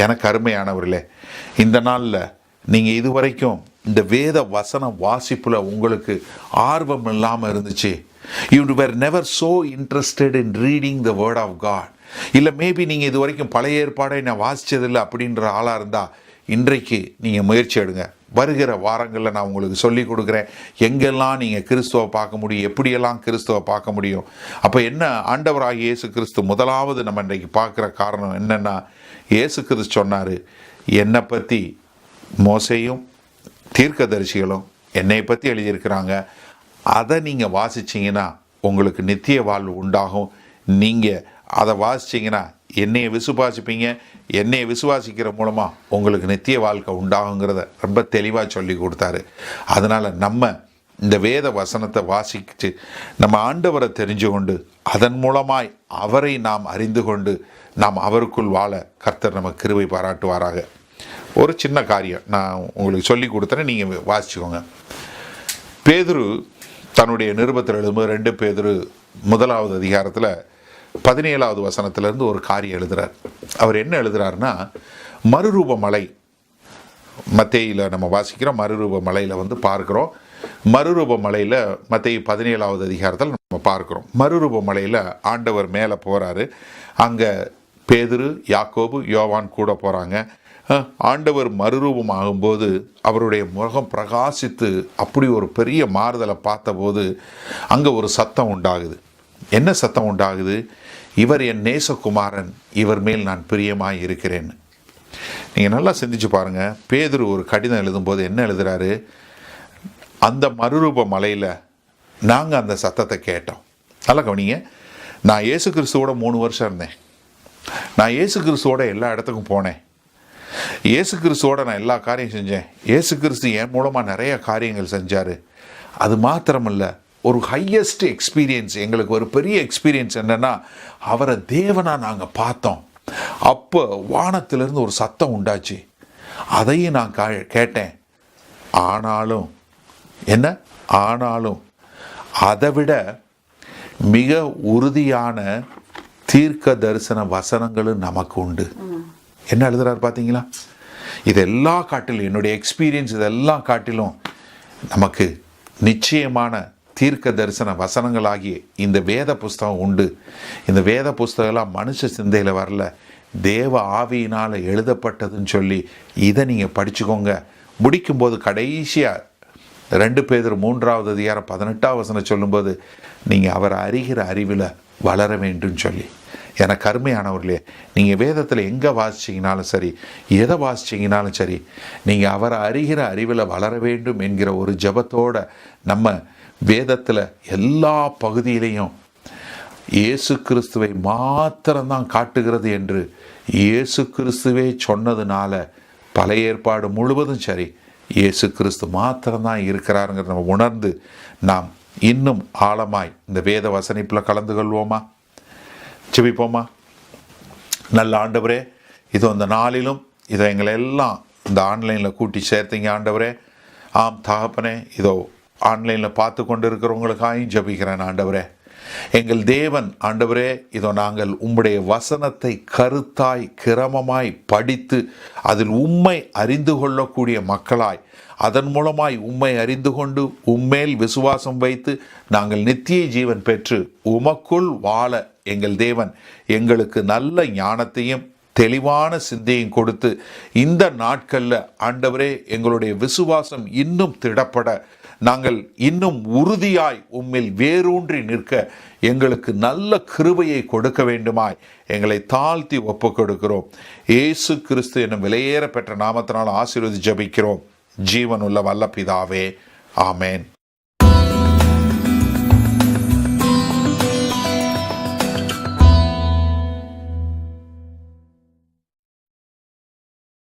எனக்கு அருமையானவர்களே, இந்த நாளில் நீங்கள் இதுவரைக்கும் இந்த வேத வசன வாசிப்பில் உங்களுக்கு ஆர்வம் இல்லாமல் இருந்துச்சு, you were never so interested in reading the word of God, இல்லை மேபி நீங்கள் இது வரைக்கும் பழைய ஏற்பாடை நான் வாசித்ததில்லை அப்படின்ற ஆளாக இருந்தால் இன்றைக்கு நீங்கள் முயற்சி எடுங்க. வருகிற வாரங்களில் நான் உங்களுக்கு சொல்லிக் கொடுக்குறேன் எங்கெல்லாம் நீங்கள் கிறிஸ்துவை பார்க்க முடியும், எப்படியெல்லாம் கிறிஸ்துவை பார்க்க முடியும். அப்போ என்ன, ஆண்டவராகிய இயேசு கிறிஸ்து முதலாவது நம்ம இன்றைக்கு பார்க்குற காரணம் என்னென்னா, இயேசு கிறிஸ்து சொன்னார், என்னை பற்றி மோசேயும் தீர்க்கதரிசிகளும் என்னை பற்றி எழுதியிருக்கிறாங்க, அதை நீங்கள் வாசிச்சிங்கன்னா உங்களுக்கு நித்திய வாழ்வு உண்டாகும், நீங்கள் அதை வாசிச்சிங்கன்னா என்னையை விசுவாசிப்பீங்க, என்னையை விசுவாசிக்கிற மூலமாக உங்களுக்கு நித்திய வாழ்க்கை உண்டாகுங்கிறத ரொம்ப தெளிவாக சொல்லி கொடுத்தாரு. அதனால் நம்ம இந்த வேத வசனத்தை வாசித்து நம்ம ஆண்டவரை தெரிஞ்சு கொண்டு அதன் மூலமாய் அவரை நாம் அறிந்து கொண்டு நாம் அவருக்குள் வாழ கர்த்தர் நம்ம கிருபை பாராட்டுவாராக. ஒரு சின்ன காரியம் நான் உங்களுக்கு சொல்லி கொடுத்தேன், நீங்கள் வாசிச்சுக்கோங்க. பேதுரு தன்னுடைய நிருபத்தில் எழுதும்போது 2 பேதுரு 1வது அதிகாரத்தில் 17வது வசனத்திலிருந்து ஒரு காரியம் எழுதுகிறார். அவர் என்ன எழுதுகிறாருன்னா, மறுரூப மலை, மத்தேயில நம்ம வாசிக்கிறோம், மறுரூப மலையில் பார்க்குறோம். மறுரூப மலையில் மத்தேயு 17வது அதிகாரத்தில் நம்ம பார்க்குறோம். மறுரூப மலையில் ஆண்டவர் மேலே போகிறாரு. அங்கே பேதுரு, யாக்கோபு, யோவான் கூட போகிறாங்க. ஆண்டவர் மறுரூபம் ஆகும்போது அவருடைய முகம் பிரகாசித்து அப்படி ஒரு பெரிய மாறுதலை பார்த்தபோது அங்கே ஒரு சத்தம் உண்டாகுது. என்ன சத்தம் உண்டாகுது? இவர் என் நேசகுமாரன், இவர் மேல் நான் பிரியமாய் இருக்கிறேன். நீங்கள் நல்லா சிந்திச்சு பாருங்கள். பேதுரு ஒரு கடிதம் எழுதும்போது என்ன எழுதுகிறாரு? அந்த மறுரூப மலையில் நாங்கள் அந்த சத்தத்தை கேட்டோம். நல்லா கவனிங்க, நான் இயேசு கிறிஸ்துவோட 3 வருஷம் இருந்தேன், நான் இயேசு கிறிஸ்துவோட எல்லா இடத்துக்கும் போனேன், இயேசு கிறிஸ்துவோட நான் எல்லா காரியம் செஞ்சேன், இயேசு கிறிஸ்து என் மூலமாக நிறைய காரியங்கள் செஞ்சார். அது மாத்திரமல்ல, ஒரு ஹையஸ்ட் எக்ஸ்பீரியன்ஸ், எங்களுக்கு ஒரு பெரிய எக்ஸ்பீரியன்ஸ் என்னென்னா, அவரை தேவனாக நாங்கள் பார்த்தோம். அப்போ வானத்திலிருந்து ஒரு சத்தம் உண்டாச்சு, அதையும் நான் கேட்டேன். ஆனாலும் அதை விட மிக உறுதியான தீர்க்க தரிசன வசனங்களும் நமக்கு உண்டு. என்ன எழுதுறாரு பார்த்தீங்களா? இதெல்லாம் காட்டிலும், என்னுடைய எக்ஸ்பீரியன்ஸ் இதெல்லாம் காட்டிலும் நமக்கு நிச்சயமான தீர்க்க தரிசன வசனங்களாகிய இந்த வேத புஸ்தகம் உண்டு. இந்த வேத புஸ்தகம்லாம் மனுஷ சிந்தையில் வரல, தேவ ஆவியினால் எழுதப்பட்டதுன்னு சொல்லி இதை நீங்கள் படிச்சுக்கோங்க. முடிக்கும்போது கடைசியாக 2 பேதுரு 3வது அதிகாரம் 18வது வசனம் சொல்லும்போது, நீங்கள் அவரை அறிகிற அறிவில் வளர வேண்டும் சொல்லி. எனக்கு அருமையானவர்களே, நீங்கள் வேதத்தில் எங்கே வாசிச்சிங்கனாலும் சரி, எதை வாசிச்சிங்கனாலும் சரி, நீங்கள் அவரை அறிகிற அறிவில் வளர வேண்டும் என்கிற ஒரு ஜெபத்தோடு நம்ம வேதத்தில் எல்லா பகுதியிலையும் இயேசு கிறிஸ்துவை மாத்திரம்தான் காட்டுகிறது என்று இயேசு கிறிஸ்துவே சொன்னதுனால பழைய ஏற்பாடு முழுவதும் சரி, இயேசு கிறிஸ்து மாத்திரம்தான் இருக்கிறாருங்கிறத நம்ம உணர்ந்து நாம் இன்னும் ஆழமாய் இந்த வேத வசனிப்பில் கலந்து கொள்வோமா? ஜெபிப்போமா? நல்ல ஆண்டவரே, இதோ இந்த நாளிலும் இதோ எங்களை எல்லாம் இந்த ஆன்லைனில் கூட்டி சேர்த்தீங்க ஆண்டவரே. ஆம் தகப்பனே, இதோ ஆன்லைனில் பார்த்து கொண்டு இருக்கிறவங்களுக்காகவும் ஜெபிக்கிறேன் ஆண்டவரே. எங்கள் தேவன் ஆண்டவரே, இதோ நாங்கள் உம்முடைய வசனத்தை கருத்தாய் கிரமமாய் படித்து அதில் உம்மை அறிந்து கொள்ளக்கூடிய மக்களாய், அதன் மூலமாய் உம்மை அறிந்து கொண்டு உம்மேல் விசுவாசம் வைத்து நாங்கள் நித்திய ஜீவன் பெற்று உமக்குள் வாழ எங்கள் தேவன் எங்களுக்கு நல்ல ஞானத்தையும் தெளிவான சிந்தையும் கொடுத்து இந்த நாட்களில் ஆண்டவரே எங்களுடைய விசுவாசம் இன்னும் திடப்பட, நாங்கள் இன்னும் உறுதியாய் உம்மில் வேரூன்றி நிற்க எங்களுக்கு நல்ல கிருபையை கொடுக்க வேண்டுமாய் எங்களை தாழ்த்தி ஒப்பு கொடுக்கிறோம். இயேசு கிறிஸ்து என்னும் விலையேற பெற்ற நாமத்தினால் ஆசீர்வதி ஜெபிக்கிறோம். ஜீவனுள்ள வல்ல பிதாவே, ஆமேன்.